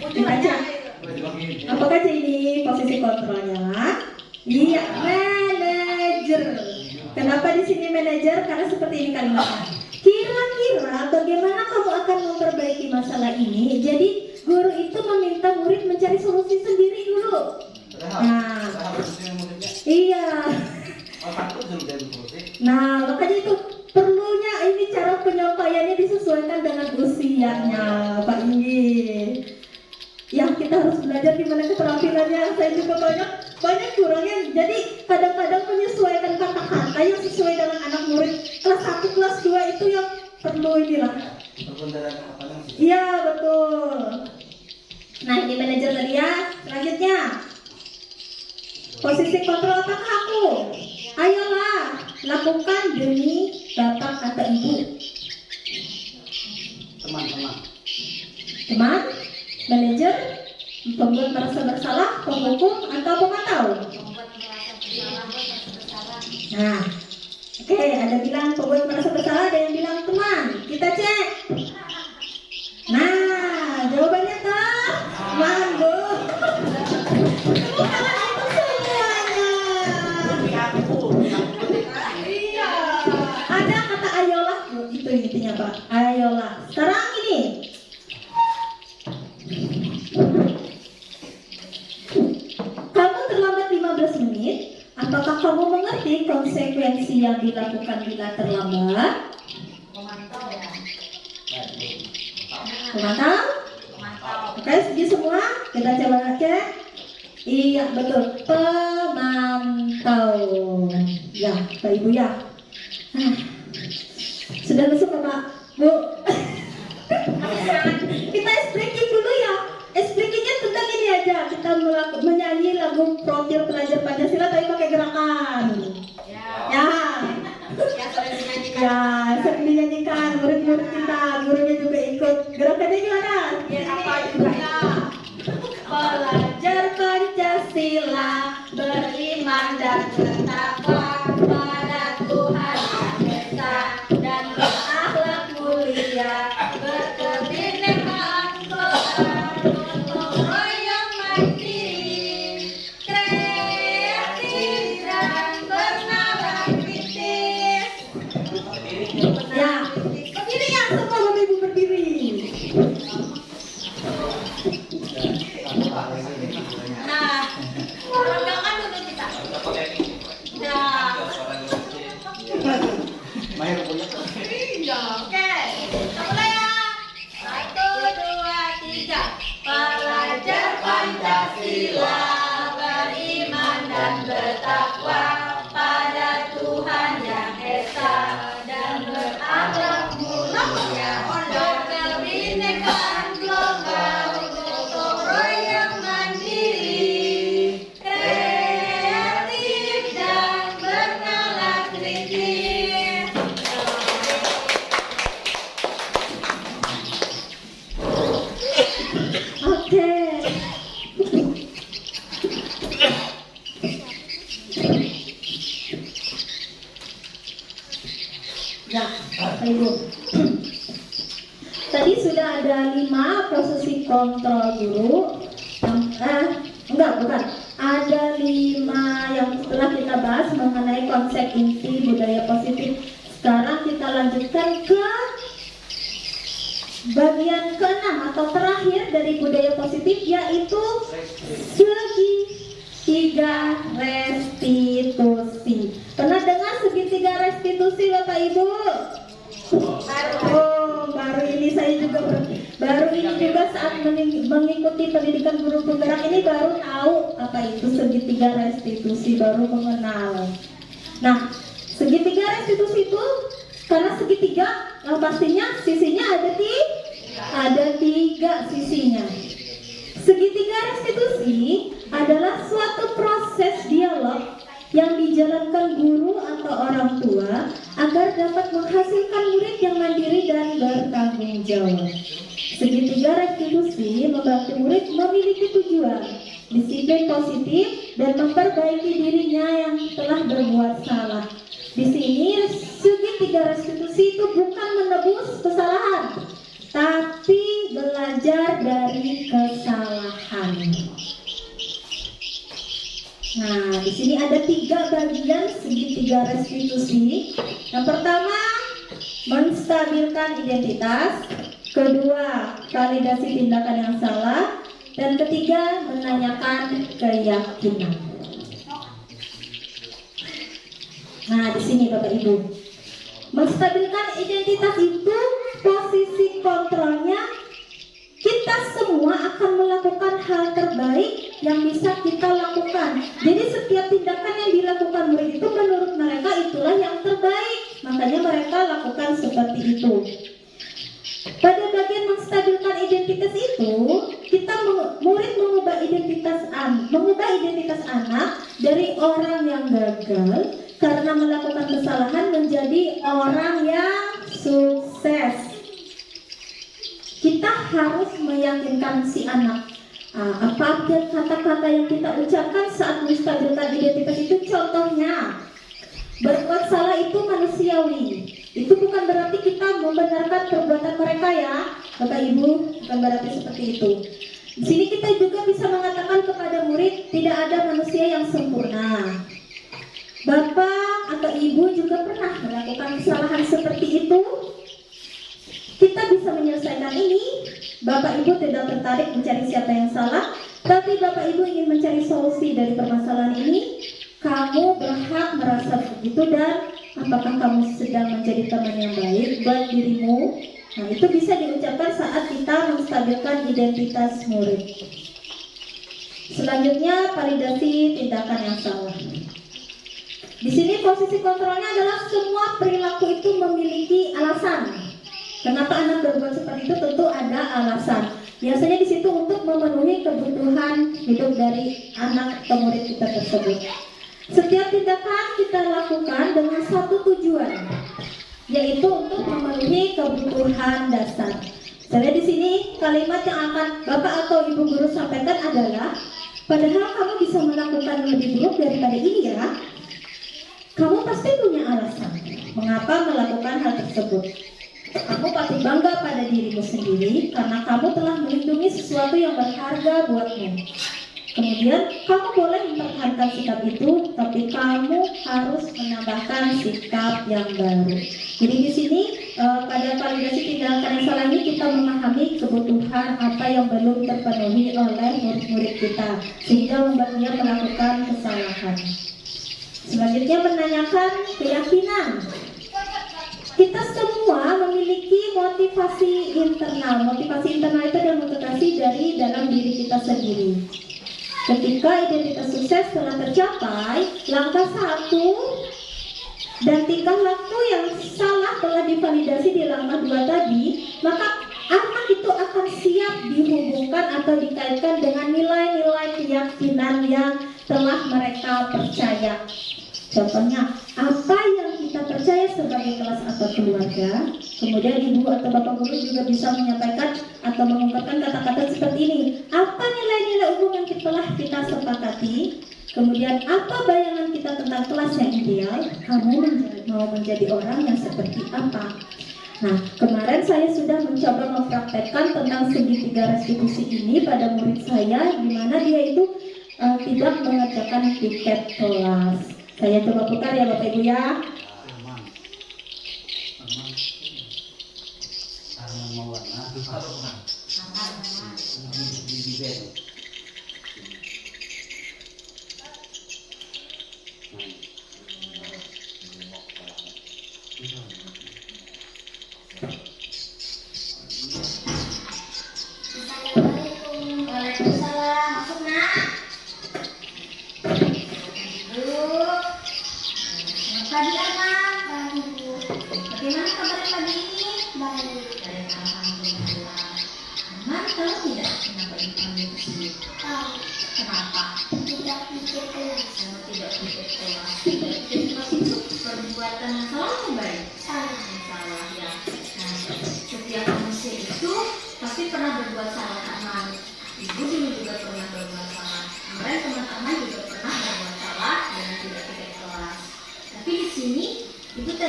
E: Ujungnya itu.
B: Apakah ini posisi kontrolnya? Iya, manajer. Kenapa di sini manajer? Karena seperti ini kalimatnya. Kira-kira bagaimana kamu akan memperbaiki masalah ini? Jadi guru itu meminta murid mencari solusi sendiri dulu. Nah, iya. Nah, makanya itu perlunya ini cara penyampaiannya disesuaikan dengan usianya, Pak Inggi. Yang kita harus belajar gimana keterampilannya. Saya juga banyak kurangnya. Jadi kadang-kadang menyesuaikan kata-kata yang sesuai dengan anak murid kelas 1, kelas 2 itu yang perlu inilah. Iya, betul. Nah, ini manajer tadi ya. Selanjutnya, posisi kontrol otak aku. Ayolah, lakukan demi bapak atau ibu. Teman, manajer, pembuat merasa bersalah, penghukum, atau pemantau. Nah, oke, ada bilang pembuat merasa bersalah, ada yang bilang teman. Kita cek. Nah, jawabannya tuh manggo. Bukan itu semuanya. Iya. Ada kata ayolah, itu intinya Pak. Ayolah. Sekarang ini. Kamu terlambat 15 menit. Apakah kamu mengerti konsekuensi yang dilakukan bila terlambat?
E: Memantau ya.
B: Memantau? Oke, setuju semua? Kita coba cek. Iya, betul. Pemantau. Ya, Pak Ibu ya. Sudah masuk Pak, Bu. Kita explain dulu ya. Explainnya tentang ini aja. Kita menyanyi lagu profil pelajar Pancasila tapi pakai gerakan. Ya. Ya, sering dinyanyikan murid-murid kita, gurunya juga ikut. Gerakannya gimana?
E: Biar apa juga ya.
B: Pelajar Pancasila beriman dan bertakwa pada Tuhan Yang Esa dan berakhlak mulia, berkebinekaan gotong royong mandiri, kreatif dan bernalar kritis. Ya, berdiri ya semua Bapak Ibu berdiri. Nah, pegangan dulu kita. Nah, iya, oke. Kita mulai ya. 1, 2, 3. Pelajar Pancasila beriman dan bertakwa pada Tuhan Yang Esa dan berakhlak mulia, berkebinekaan global, gotong royong mandiri, kreatif dan bernalar kritis. Oke. Ya, Bapak Ibu. Tadi sudah ada 5 posisi kontrol guru. Bukan. Ada 5 yang setelah kita bahas mengenai konsep inti budaya positif. Sekarang kita lanjutkan ke bagian ke-6 atau terakhir dari budaya positif, yaitu segitiga restitusi. Pernah dengar segitiga restitusi Bapak Ibu? Oh, baru ini saat mengikuti pendidikan guru penggerak ini baru tahu apa itu segitiga restitusi, baru mengenal. Nah, segitiga restitusi itu karena segitiga yang pastinya sisinya ada 3 sisinya. Segitiga restitusi adalah suatu proses dialog yang dijalankan guru atau orang tua agar dapat menghasilkan murid yang mandiri dan bertanggung jawab. Segitiga restitusi membantu murid memiliki tujuan, disiplin positif, dan memperbaiki dirinya yang telah berbuat salah. Di sini segitiga restitusi itu bukan menebus kesalahan, tapi belajar dari kesalahan. Nah, di sini ada 3 bagian segitiga restitusi. Yang pertama, menstabilkan identitas. Kedua, validasi tindakan yang salah. Dan ketiga, menanyakan keyakinan. Nah, di sini Bapak Ibu, menstabilkan identitas itu posisi kontrolnya kita semua akan melakukan hal terbaik yang bisa kita lakukan. Jadi setiap tindakan yang dilakukan murid itu menurut mereka itulah yang terbaik. Makanya mereka lakukan seperti itu. Pada bagian menstabilkan identitas itu, kita murid mengubah identitas anak dari orang yang gagal karena melakukan kesalahan menjadi orang yang sukses. Kita harus meyakinkan si anak apa kata-kata yang kita ucapkan saat menstabilkan identitas itu. Contohnya, berbuat salah itu manusiawi. Itu bukan berarti kita membenarkan perbuatan mereka ya, Bapak Ibu, bukan berarti seperti itu. Di sini kita juga bisa mengatakan kepada murid, tidak ada manusia yang sempurna. Bapak atau Ibu juga pernah melakukan kesalahan seperti itu. Kita bisa menyelesaikan ini. Bapak Ibu tidak tertarik mencari siapa yang salah, tapi Bapak Ibu ingin mencari solusi dari permasalahan ini. Kamu berhak merasa begitu, dan apakah kamu sedang menjadi teman yang baik buat dirimu? Nah, itu bisa diucapkan saat kita menstabilkan identitas murid. Selanjutnya, validasi tindakan yang salah. Di sini posisi kontrolnya adalah semua perilaku itu memiliki alasan. Kenapa anak berbuat seperti itu? Tentu ada alasan. Biasanya di situ untuk memenuhi kebutuhan hidup dari anak atau murid kita tersebut. Setiap tindakan kita lakukan dengan satu tujuan, yaitu untuk memenuhi kebutuhan dasar. Jadi di sini kalimat yang akan Bapak atau Ibu guru sampaikan adalah, padahal kamu bisa melakukan lebih buruk daripada ini ya. Kamu pasti punya alasan mengapa melakukan hal tersebut. Kamu patut bangga pada dirimu sendiri karena kamu telah melindungi sesuatu yang berharga buatmu. Kemudian kamu boleh mempertahankan sikap itu, tapi kamu harus menambahkan sikap yang baru. Jadi di sini pada validasi tindakan yang salah ini kita memahami kebutuhan apa yang belum terpenuhi oleh murid-murid kita, sehingga membuat dia melakukan kesalahan. Selanjutnya, menanyakan keyakinan. Kita semua memiliki motivasi internal. Motivasi internal itu adalah motivasi dari dalam diri kita sendiri. Ketika identitas sukses telah tercapai, langkah 1 dan tingkah laku yang salah telah divalidasi di langkah 2 tadi, maka anak itu akan siap dihubungkan atau dikaitkan dengan nilai-nilai keyakinan yang telah mereka percaya. Contohnya, apa yang kita percaya sebagai kelas atau keluarga. Kemudian ibu atau bapak guru juga bisa menyampaikan atau mengungkapkan kata-kata seperti ini. Apa nilai-nilai umum yang telah kita sepakati? Kemudian apa bayangan kita tentang kelas yang ideal? Kamu mau menjadi orang yang seperti apa? Nah, kemarin saya sudah mencoba mempraktekkan tentang segitiga restitusi ini pada murid saya, di mana dia itu tidak mengerjakan piket kelas. Saya coba putar ya Bapak Ibu ya.
E: Waalaikumsalam. Masuk nak. Pagi anak, baru. Bagaimana kabar pagi ini? Baik. Alhamdulillah. Aman kalau tidak? Kenapa dipanggil ke sini? Kenapa? Tidak pikir kelas. Tidak pikir kelas. Tidak pikir kelas itu perbuatan yang salah atau baik? Salah. Salah ya. Nah, setiap manusia itu pasti pernah berbuat salah, teman. Ibu dulu juga pernah berbuat salah. Kemarin teman-teman juga pernah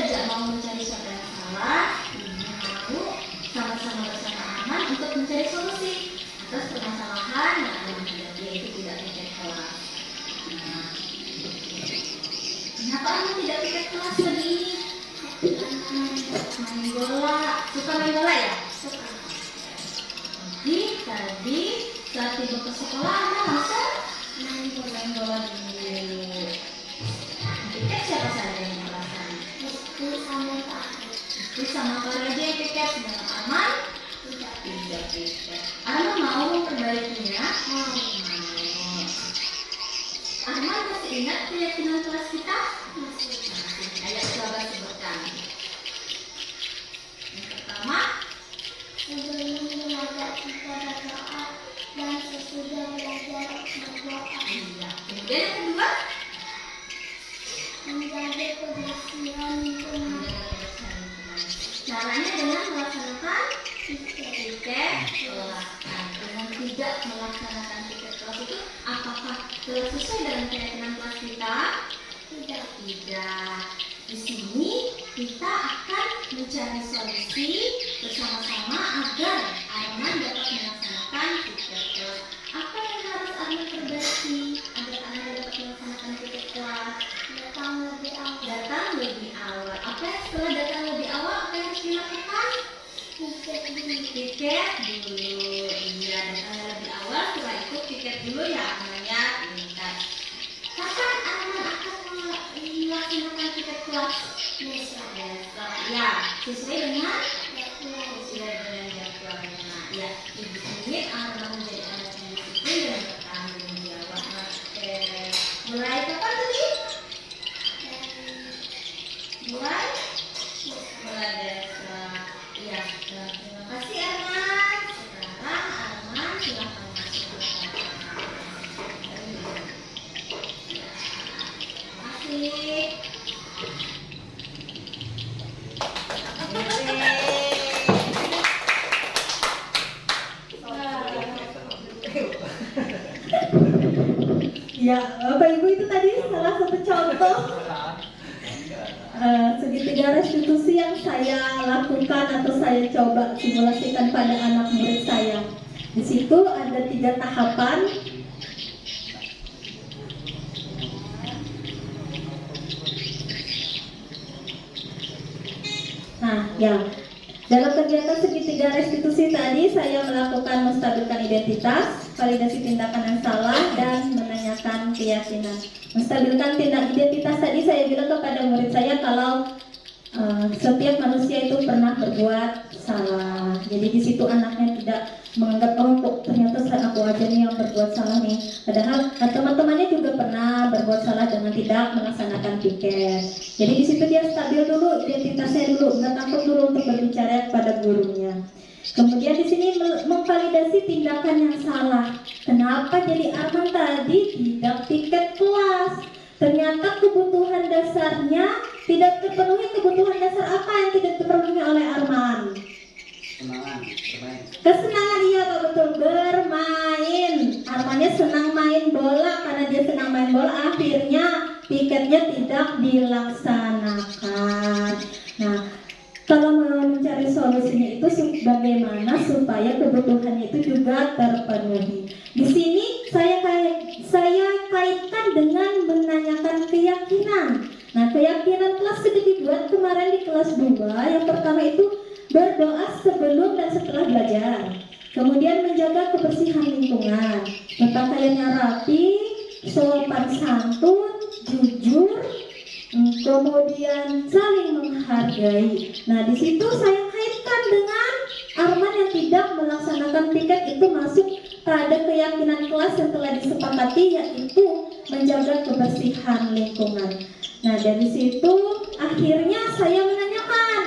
E: tidak mau mencari siapa yang salah, mau sama-sama bersama Arman untuk mencari solusi atas permasalahan yang ada yaitu tidak tiket kelas. Nah, kenapa Arman tidak tiket kelas tadi? Main bola, suka main bola ya? Suka. Jadi tadi saat tiba ke sekolah Arman langsung main bola dulu. Tiket siapa saja yang merasakan? Itu sama Kak Raja yang tiket, sedangkan Arman tidak tiket. Arman mau memperbaikinya? Mau. Arman masih ingat keyakinan kelas kita? Masih. Ayo coba sebutkan. Yang pertama,
G: sebelum belajar kita berdoa dan sesudah belajar berdoa.
E: iya. Kemudian yang kedua,
G: Menjaga kebersihan lingkungan.
E: caranya dengan melaksanakan tiket kelas. Nah, dengan tidak melaksanakan tiket kelas itu, apakah telah sesuai dengan keyakinan kelas kita?
G: Tidak.
E: Tidak. Di sini kita akan mencari solusi bersama-sama agar Arman dapat melaksanakan tiket kelas. Apa yang harus Arman perbaiki agar Arman dapat melaksanakan tiket kelas?
G: Datang lebih awal.
E: Datang lebih awal. Apa yang setelah datang lebih awal apa yang harus dilakukan?
G: Tiket dulu.
E: Tiket dulu. Iya, datang lebih awal. Setelah itu tiket dulu ya Arman ya. Pintar. Kapan Arman akan melaksanakan tiket kelas?
G: Besok.
E: Besok. Ya, sesuai dengan
G: Jadwal.
E: sesuai dengan jadwalnya. Ya, di sini Arman menjadi anak yang disiplin dan bertanggung jawab. Mulai kapan tadi? Mulai besok. Iya, terima kasih Arman. Sekarang Arman silahkan masuk ke kelas. Terima kasih.
B: Ya, Bapak Ibu itu tadi salah satu contoh segitiga restitusi yang saya lakukan atau saya coba simulasikan pada anak murid saya. Di situ ada 3 tahapan. Nah, ya. Dalam kegiatan segitiga restitusi tadi saya melakukan menstabilkan identitas, validasi tindakan yang salah, dan menanyakan keyakinan. Menstabilkan tindak identitas tadi saya bilang kepada murid saya kalau setiap manusia itu pernah berbuat salah. Jadi di situ anaknya tidak menganggap kok ternyata aku aja nih yang berbuat salah nih. Padahal teman-temannya juga pernah berbuat salah dengan tidak melaksanakan tiket. Jadi di situ dia stabil dulu identitasnya dulu, nggak takut dulu untuk berbicara kepada gurunya. Kemudian di sini memvalidasi tindakan yang salah. Kenapa jadi Arman tadi tidak tiket kelas? Ternyata kebutuhan dasarnya tidak terpenuhi. Kebutuhan dasar apa yang tidak terpenuhi oleh Arman?
C: Semangat, bermain.
B: Kesenangan, iya Pak, betul, bermain. Armannya senang main bola, karena dia senang main bola akhirnya tiketnya tidak dilaksanakan. Nah, kalau mau mencari solusinya itu bagaimana supaya kebutuhannya itu juga terpenuhi. Di sini saya kaitkan dengan menanyakan keyakinan. Nah, keyakinan kelas sudah dibuat kemarin di kelas 2. Yang pertama itu berdoa sebelum dan setelah belajar. Kemudian menjaga kebersihan lingkungan, berpakaiannya rapi, sopan santun, jujur, kemudian saling menghargai. Nah, di situ saya kaitkan dengan Arman yang tidak melaksanakan tiket itu masuk pada keyakinan kelas yang telah disepakati, yaitu menjaga kebersihan lingkungan. Nah, dari situ akhirnya saya menanyakan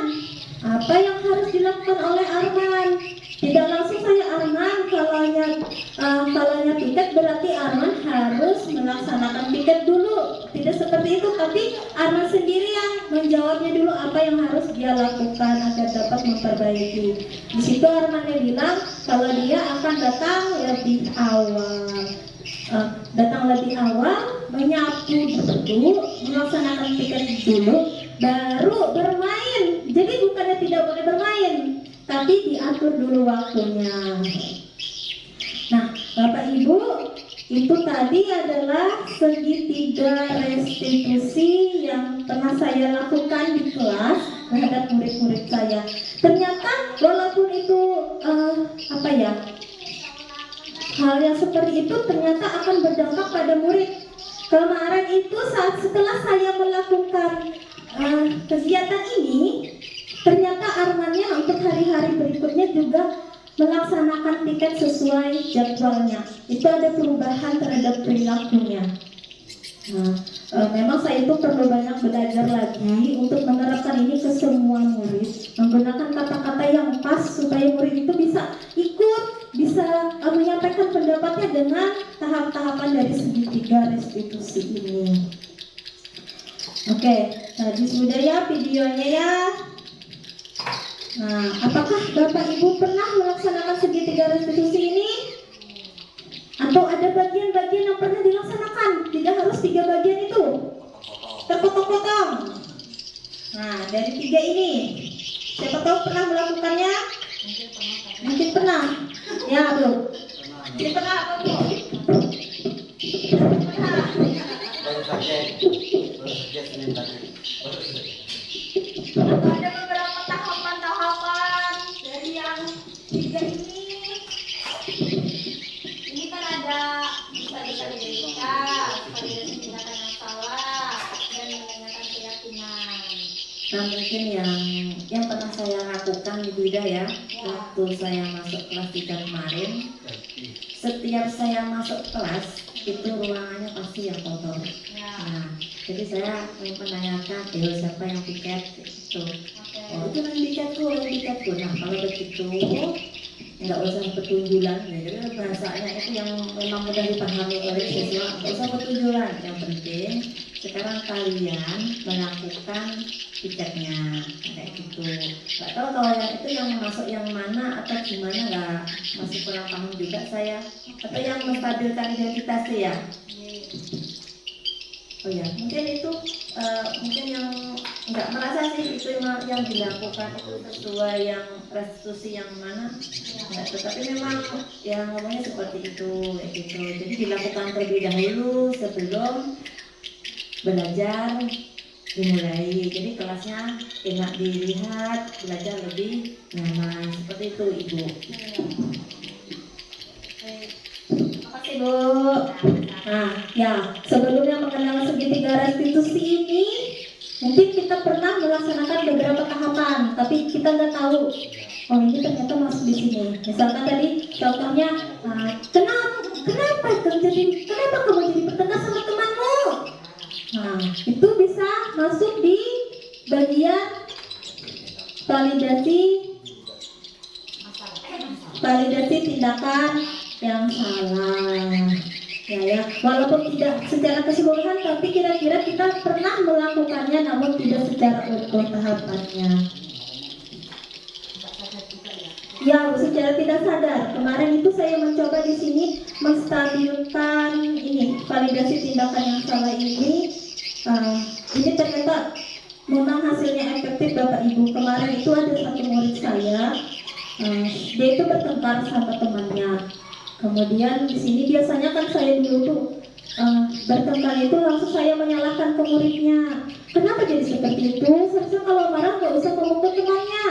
B: apa yang harus dilakukan oleh Arman. Tidak langsung saya Arman, kalaunya tiket berarti Arman harus melaksanakan tiket dulu. Tidak seperti itu, tapi Arman sendiri yang menjawabnya dulu apa yang harus dia lakukan agar dapat memperbaiki. Di situ Armannya bilang kalau dia akan datang lebih awal, menyapu dulu, melaksanakan tiket dulu, baru bermain. Jadi bukannya tidak boleh bermain, tapi diatur dulu waktunya. Nah, Bapak Ibu, itu tadi adalah segitiga restitusi yang pernah saya lakukan di kelas terhadap murid-murid saya. Ternyata walaupun itu hal yang seperti itu ternyata akan berdampak pada murid. Kemarin itu setelah saya melakukan kegiatan ini, ternyata Armannya untuk hari-hari berikutnya juga melaksanakan tiket sesuai jadwalnya. Itu ada perubahan terhadap perilakunya. Memang saya itu perlu banyak belajar lagi untuk menerapkan ini ke semua murid, menggunakan kata-kata yang pas supaya murid itu bisa ikut, bisa menyampaikan pendapatnya dengan tahap-tahapan dari segitiga restitusi ini. Oke, tadi sudah ya videonya ya. Nah, apakah Bapak Ibu pernah melaksanakan segitiga restitusi ini? Atau ada bagian-bagian yang pernah dilaksanakan? Tidak harus 3 bagian itu terpotong-potong. Nah, dari 3 ini, siapa tahu pernah melakukannya? Mungkin pernah. Ya, belum? Mungkin pernah apa belum? Pernah.
C: Baru saja Senin tadi.
B: Ada beberapa tahapan-tahapan dari yang 3 ini. Ini kan ada bisa etika, validasi tindakan yang salah, dan menanyakan keyakinan. Nah, mungkin yang pernah saya lakukan di Buddha ya, waktu saya masuk kelas 3 kemarin, setiap saya masuk kelas itu ruangannya pasti yang kotor. Nah, jadi saya menanyakan, siapa yang piket gitu. Oh, itu yang piketku. Nah, kalau begitu nggak usah petunjulan, jadi bahasanya itu yang memang mudah dipahami oleh siswa, nggak usah petunjulan. Yang penting sekarang kalian melakukan piketnya kayak gitu. Nggak tahu kalau yang itu yang masuk yang mana atau gimana, nggak, masih kurang paham juga saya. Atau yang menstabilkan identitas ya. Oh ya, mungkin itu mungkin yang nggak merasa sih itu yang dilakukan itu sesuai yang restitusi yang mana, tetapi memang yang ngomongnya seperti itu gitu. Jadi dilakukan terlebih dahulu sebelum belajar dimulai. Jadi kelasnya enak dilihat, belajar lebih nyaman, seperti itu Ibu. Makasih Bu. Nah, ya sebelumnya mengenal segitiga restitusi ini, mungkin kita pernah melaksanakan beberapa tahapan, tapi kita nggak tahu. Oh, ini ternyata masuk di sini. Misalkan tadi contohnya, kenapa kamu jadi bertengkar sama temanmu? Nah, itu bisa masuk di bagian validasi tindakan yang salah. Ya, walaupun tidak secara keseluruhan, tapi kira-kira kita pernah melakukannya, namun tidak secara utuh tahapannya. Ya, secara tidak sadar. Kemarin itu saya mencoba di sini menstabilkan ini validasi tindakan yang salah ini. Ini ternyata memang hasilnya efektif Bapak Ibu. Kemarin itu ada satu murid saya, dia itu bertengkar sama temannya. Kemudian di sini biasanya kan saya dulu tuh bertengkar itu langsung saya menyalahkan ke muridnya. Kenapa jadi seperti itu? Seharusnya kalau marah nggak usah ngomong ke temannya.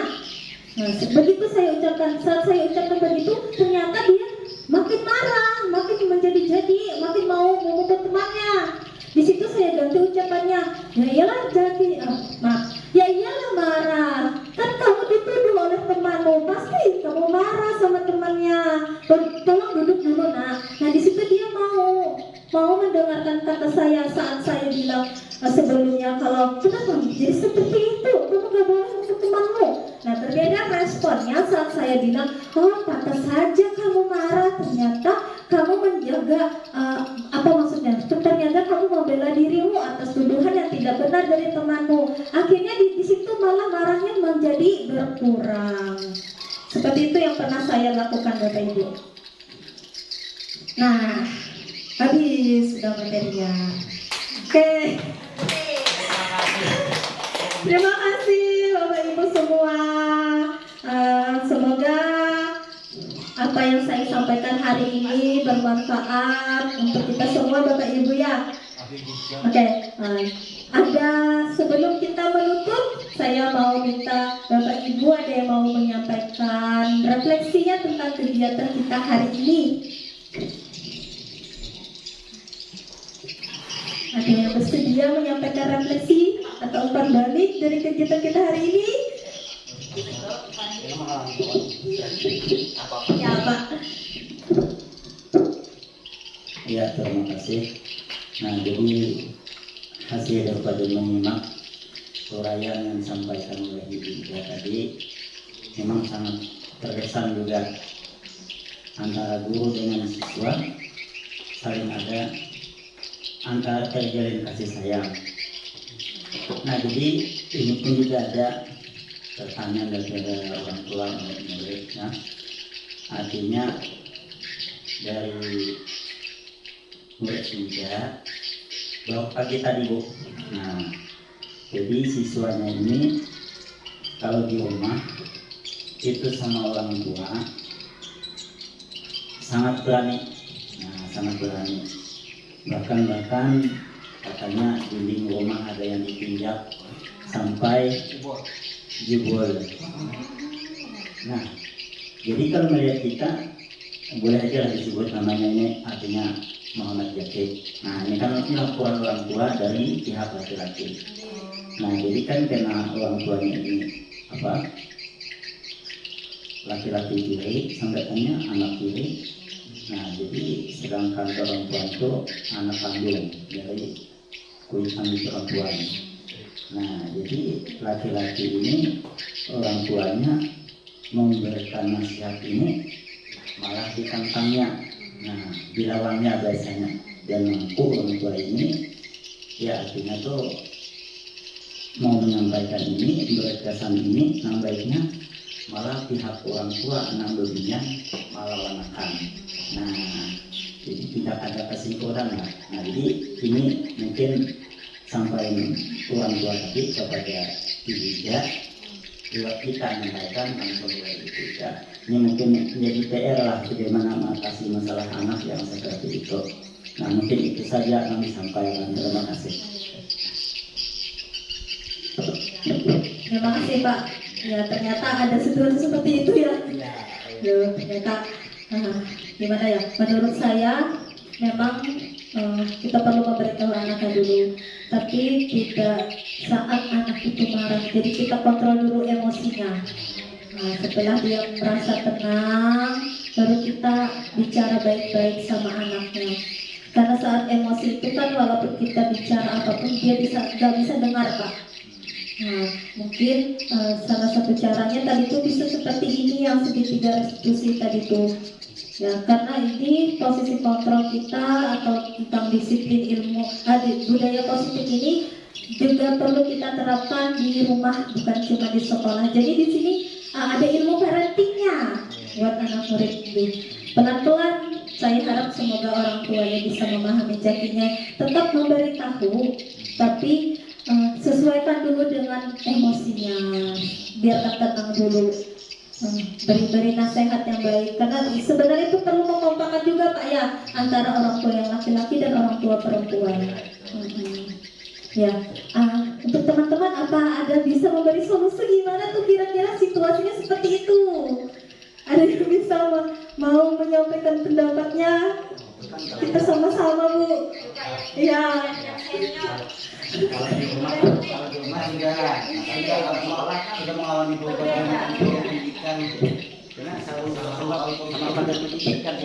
B: Nah, begitu saat saya ucapkan begitu, ternyata dia makin marah, makin menjadi-jadi, makin mau ngomong ke temannya. Di situ saya ganti ucapannya, ya iyalah ya iyalah marah. Kan kamu dituduh oleh temanmu, pasti kamu marah sama temannya. Tolong duduk dulu Nah di situ dia mau mendengarkan kata saya saat saya bilang sebelumnya kalau kenapa jadi seperti itu, kamu gak boleh ke temanmu. Nah, berbeda responnya saat saya bilang, oh pantas saja kamu marah, ternyata kamu menjaga ternyata kamu membela dirimu atas tuduhan yang tidak benar dari temanmu. Akhirnya di situ malah marahnya menjadi berkurang. Seperti itu yang pernah saya lakukan Bapak Ibu. Nah, habis sudah materinya. Oke. Terima kasih Bapak Ibu semua. Semoga apa yang saya sampaikan hari ini bermanfaat untuk kita semua Bapak Ibu ya. Oke, ada sebelum kita menutup, saya mau minta Bapak Ibu ada yang mau menyampaikan refleksinya tentang kegiatan kita hari ini. Ada yang bersedia menyampaikan refleksi atau umpan balik dari kegiatan kita hari ini? Ya Pak.
H: Ya, terima kasih. Nah, jadi hasil daripada menyimak uraian yang disampaikan oleh Ibu Ida tadi memang sangat terkesan juga antara guru dengan siswa saling ada antara terjalin kasih sayang. Nah, jadi ini pun juga ada pertanyaan dari orang tua murid-muridnya. Artinya dari murid juga bahwa pagi tadi Bu. Nah, jadi siswanya ini kalau di rumah itu sama orang tua sangat berani. Nah, sangat berani. Bahkan katanya dinding rumah ada yang dipinjak sampai jebol. Nah, jadi kalau melihat kita boleh aja lah disebut namanya ini artinya Muhammad Jakib. Nah, ini kan laporan orang tua dari pihak laki-laki. Nah, jadi kan karena orang tuanya ini apa? Laki-laki kiri, sanggatannya anak kiri. Nah, jadi sedangkan orang tua itu anak kandung dari kulit kandung orang tuanya. Nah, jadi laki-laki ini orang tuanya memberikan nasihat ini malah ditantangnya. Nah, dilawannya biasanya dan mampu orang tua ini ya artinya tuh mau menyampaikan ini berkesan ini yang baiknya malah pihak orang tua anak babinya malah wanakan. Nah, jadi tidak ada kesimpulan lah. Nah, jadi ini mungkin sampai orang tua tadi kepada Ibu buat kita menyampaikan langsung dari Ibu. Ini mungkin menjadi PR lah bagaimana mengatasi masalah anak yang seperti itu. Nah, mungkin itu saja yang disampaikan. Terima kasih.
B: Terima kasih Pak. Ya ternyata ada situasi seperti itu ya. Ternyata gimana ya? Menurut saya memang kita perlu memberitahu anaknya dulu, tapi tidak saat anak itu marah. Jadi kita kontrol dulu emosinya. Nah, setelah dia merasa tenang, baru kita bicara baik-baik sama anaknya. Karena saat emosi itu kan walaupun kita bicara apapun dia nggak bisa dengar Pak. Nah, mungkin salah satu caranya tadi itu bisa seperti ini yang segitiga restitusi tadi itu. Ya, karena ini posisi kontrol kita atau tentang disiplin ilmu budaya positif ini juga perlu kita terapkan di rumah, bukan cuma di sekolah. Jadi di sini ada ilmu parentingnya buat anak murid ini. Pelan-pelan saya harap semoga orang tuanya bisa memahami jadinya, tetap memberitahu, tapi sesuaikan dulu dengan emosinya, biarkan tenang dulu. Beri nasihat yang baik, karena sebenarnya itu perlu mengompakkan juga Pak ya antara orang tua yang laki-laki dan orang tua perempuan. Ya, untuk teman-teman apa ada bisa memberi solusi gimana tuh kira-kira situasinya seperti itu? Ada yang bisa mau menyampaikan pendapatnya? Kita sama-sama Bu. Iya.
C: Kalau di rumah enggak. Kalau sekolah kan sudah mengalami beberapa pendidikan. Karena selalu sama pada pendidikan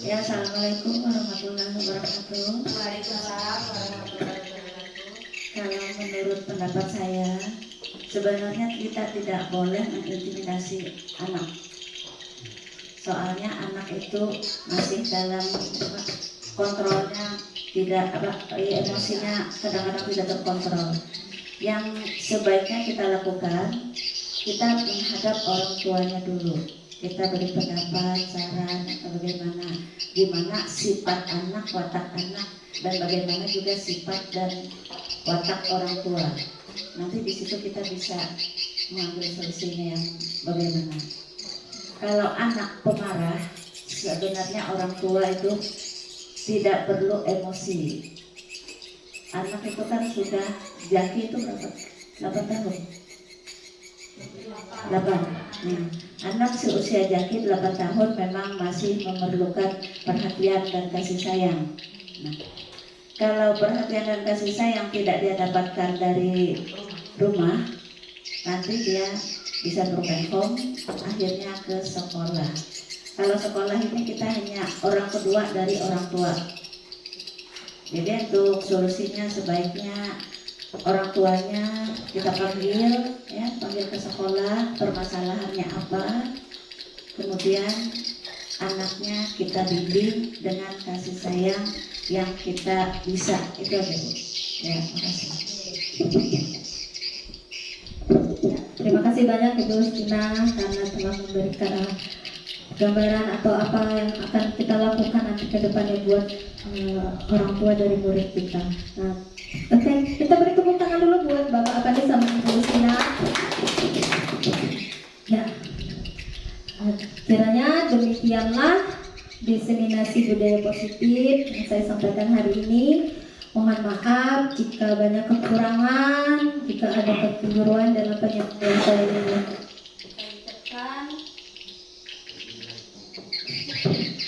B: Ya, assalamualaikum warahmatullahi wabarakatuh.
E: Waalaikumsalam warahmatullahi wabarakatuh.
I: Kalau menurut pendapat saya, sebenarnya kita tidak boleh mengintimidasi anak. Soalnya anak itu masih dalam kontrolnya, tidak emosinya kadang-kadang tidak terkontrol. Yang sebaiknya kita lakukan, kita menghadap orang tuanya dulu. Kita beri pendapat, saran, bagaimana, gimana sifat anak, watak anak, dan bagaimana juga sifat dan watak orang tua. nanti di situ kita bisa mengambil solusinya yang bagaimana. Kalau anak pemarah, sebenarnya orang tua itu tidak perlu emosi. Anak itu kan sudah, Jaki itu berapa? 8 tahun? 8. Anak seusia Jaki 8 tahun memang masih memerlukan perhatian dan kasih sayang. Nah, kalau perhatian dan kasih sayang tidak dia dapatkan dari rumah, nanti dia bisa broken home, akhirnya ke sekolah. Kalau sekolah ini kita hanya orang kedua dari orang tua. Jadi untuk solusinya sebaiknya orang tuanya kita panggil, ya, panggil ke sekolah, permasalahannya apa, kemudian anaknya kita bimbing dengan kasih sayang yang kita bisa. Itu aja, Bu. Ya, makasih.
B: Terima kasih banyak Ibu Justina karena telah memberikan gambaran atau apa yang akan kita lakukan nanti ke depannya buat orang tua dari murid kita. Nah, oke, kita beri tepuk tangan dulu buat Bapak Apandi sama Ibu Justina. Ya, kiranya demikianlah diseminasi budaya positif yang saya sampaikan hari ini. Mohon maaf jika banyak kekurangan, jika ada kekeliruan dalam penyampaian saya ini.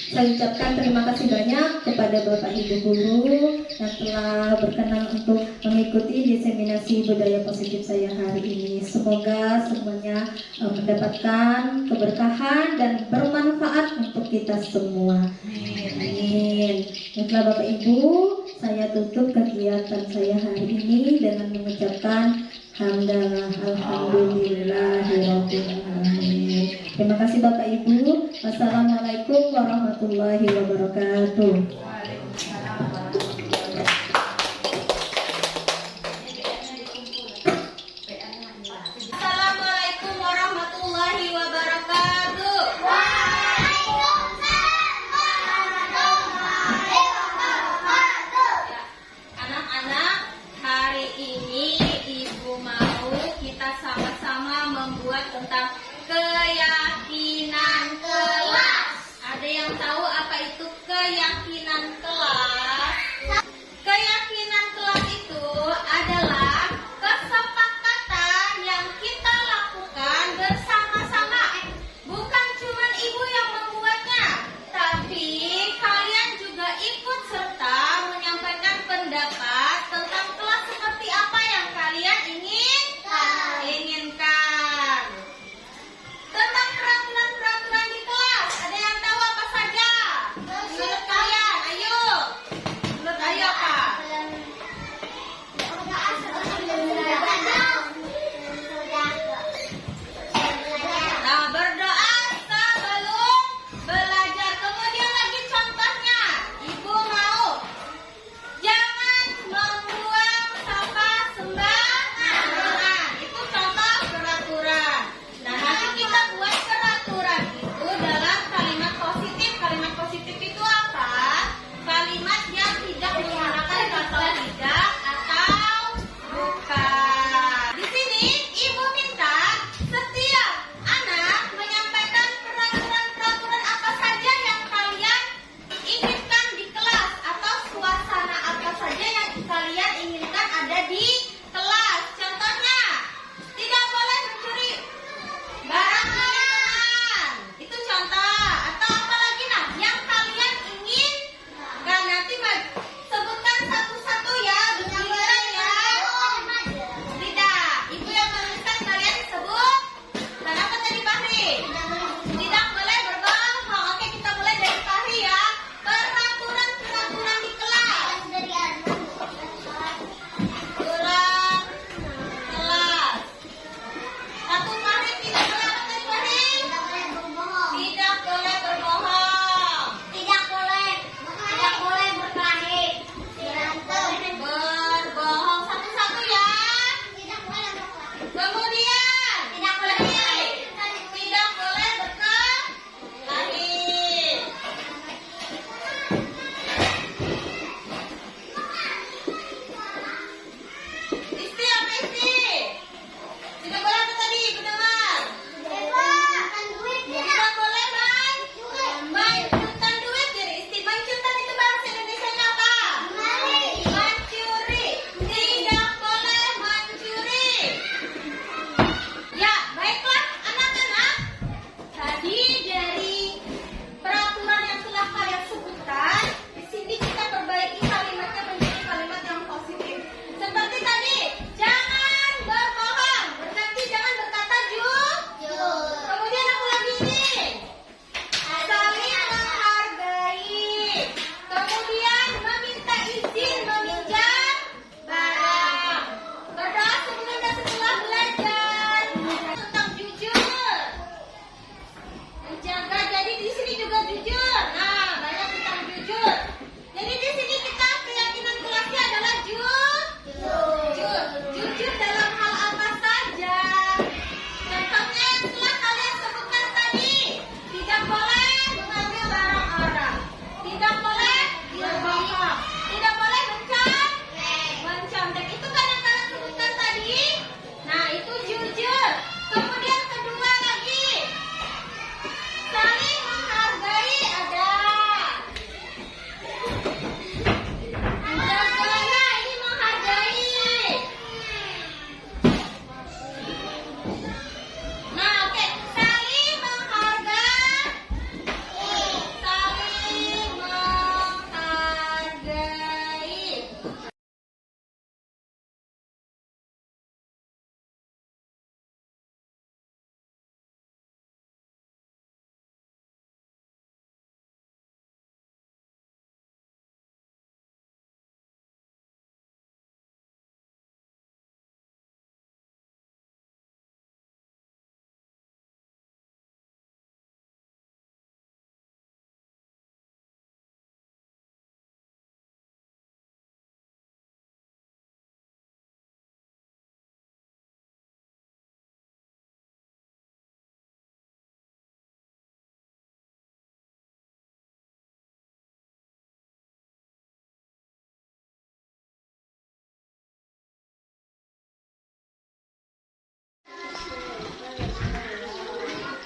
B: Saya ucapkan terima kasih banyak kepada Bapak Ibu Guru yang telah berkenan untuk mengikuti diseminasi budaya positif saya hari ini. Semoga semuanya mendapatkan keberkahan dan bermanfaat untuk kita semua. Amin. Baiklah Bapak Ibu, saya tutup kegiatan saya hari ini dengan mengucapkan hamdalah alhamdulillahirabbil alamin. Terima kasih Bapak Ibu. Wassalamualaikum warahmatullahi wabarakatuh.
E: Assalamualaikum warahmatullahi wabarakatuh. Anak-anak, hari ini Ibu mau kita sama-sama membuat tentang keyakinan kelas. Ada yang tahu apa itu keyakinan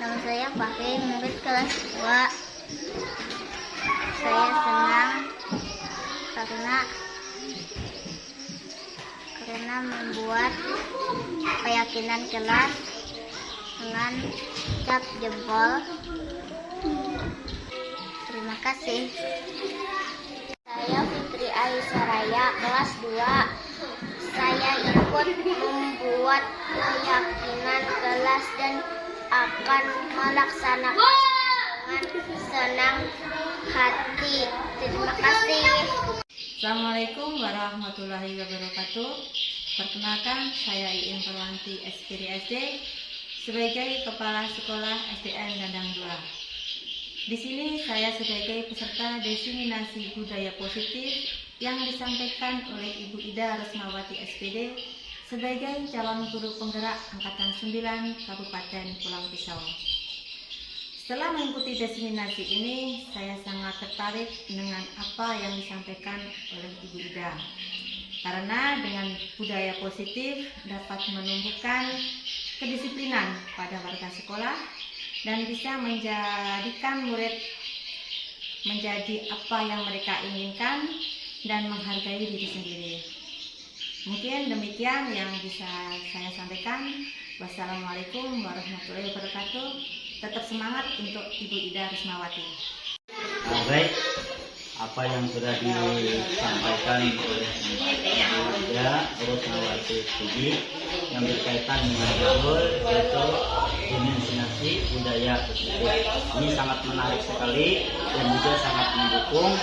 E: Nama saya Fahri, murid kelas 2. Saya senang karena membuat keyakinan kelas dengan cap jempol. Terima kasih. Saya Fitri Aisyaraya, kelas 2. Saya ikut membuat keyakinan kelas dan akan melaksanakannya dengan senang hati. Terima kasih.
J: Assalamualaikum warahmatullahi wabarakatuh. Perkenalkan, saya Iin Perwanti SPD SD sebagai Kepala Sekolah SDN Dandang 2. Di sini saya sebagai peserta diseminasi budaya positif yang disampaikan oleh Ibu Ida Resmawati SPD sebagai calon guru penggerak Angkatan 9 Kabupaten Pulang Pisau. Setelah mengikuti diseminasi ini, saya sangat tertarik dengan apa yang disampaikan oleh Ibu Ida. Karena dengan budaya positif dapat menumbuhkan kedisiplinan pada warga sekolah dan bisa menjadikan murid menjadi apa yang mereka inginkan dan menghargai diri sendiri. Mungkin demikian yang bisa saya sampaikan. Wassalamualaikum warahmatullahi wabarakatuh. Tetap semangat untuk Ibu Ida Resmawati.
H: Baik, apa yang sudah disampaikan oleh Ibu Ida Resmawati SPD yang berkaitan dengan betul yaitu dimensionasi budaya positif. Ini sangat menarik sekali dan juga sangat mendukung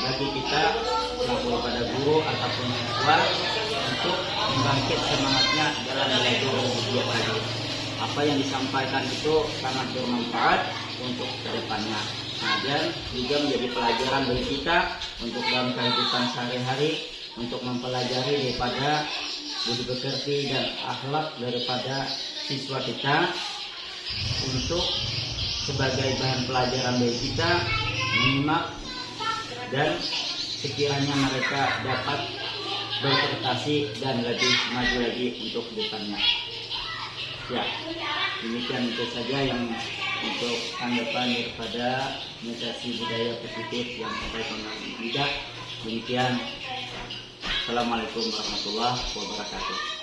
H: bagi kita selaku pada guru ataupun siswa untuk membangkit semangatnya dalam belajar rupiah tadi. Apa yang disampaikan itu sangat bermanfaat untuk kedepannya. Nah, dan juga menjadi pelajaran bagi kita untuk dalam kehidupan sehari-hari untuk mempelajari daripada budi pekerti dan akhlak daripada siswa kita untuk sebagai bahan pelajaran bagi kita menyimak dan sekiranya mereka dapat berprestasi dan lebih maju lagi untuk kedepannya. Ya, demikian itu saja yang untuk tanggapan daripada meditasi budaya positif yang disampaikan oleh Ibu Ida. Demikian, Assalamualaikum warahmatullahi wabarakatuh.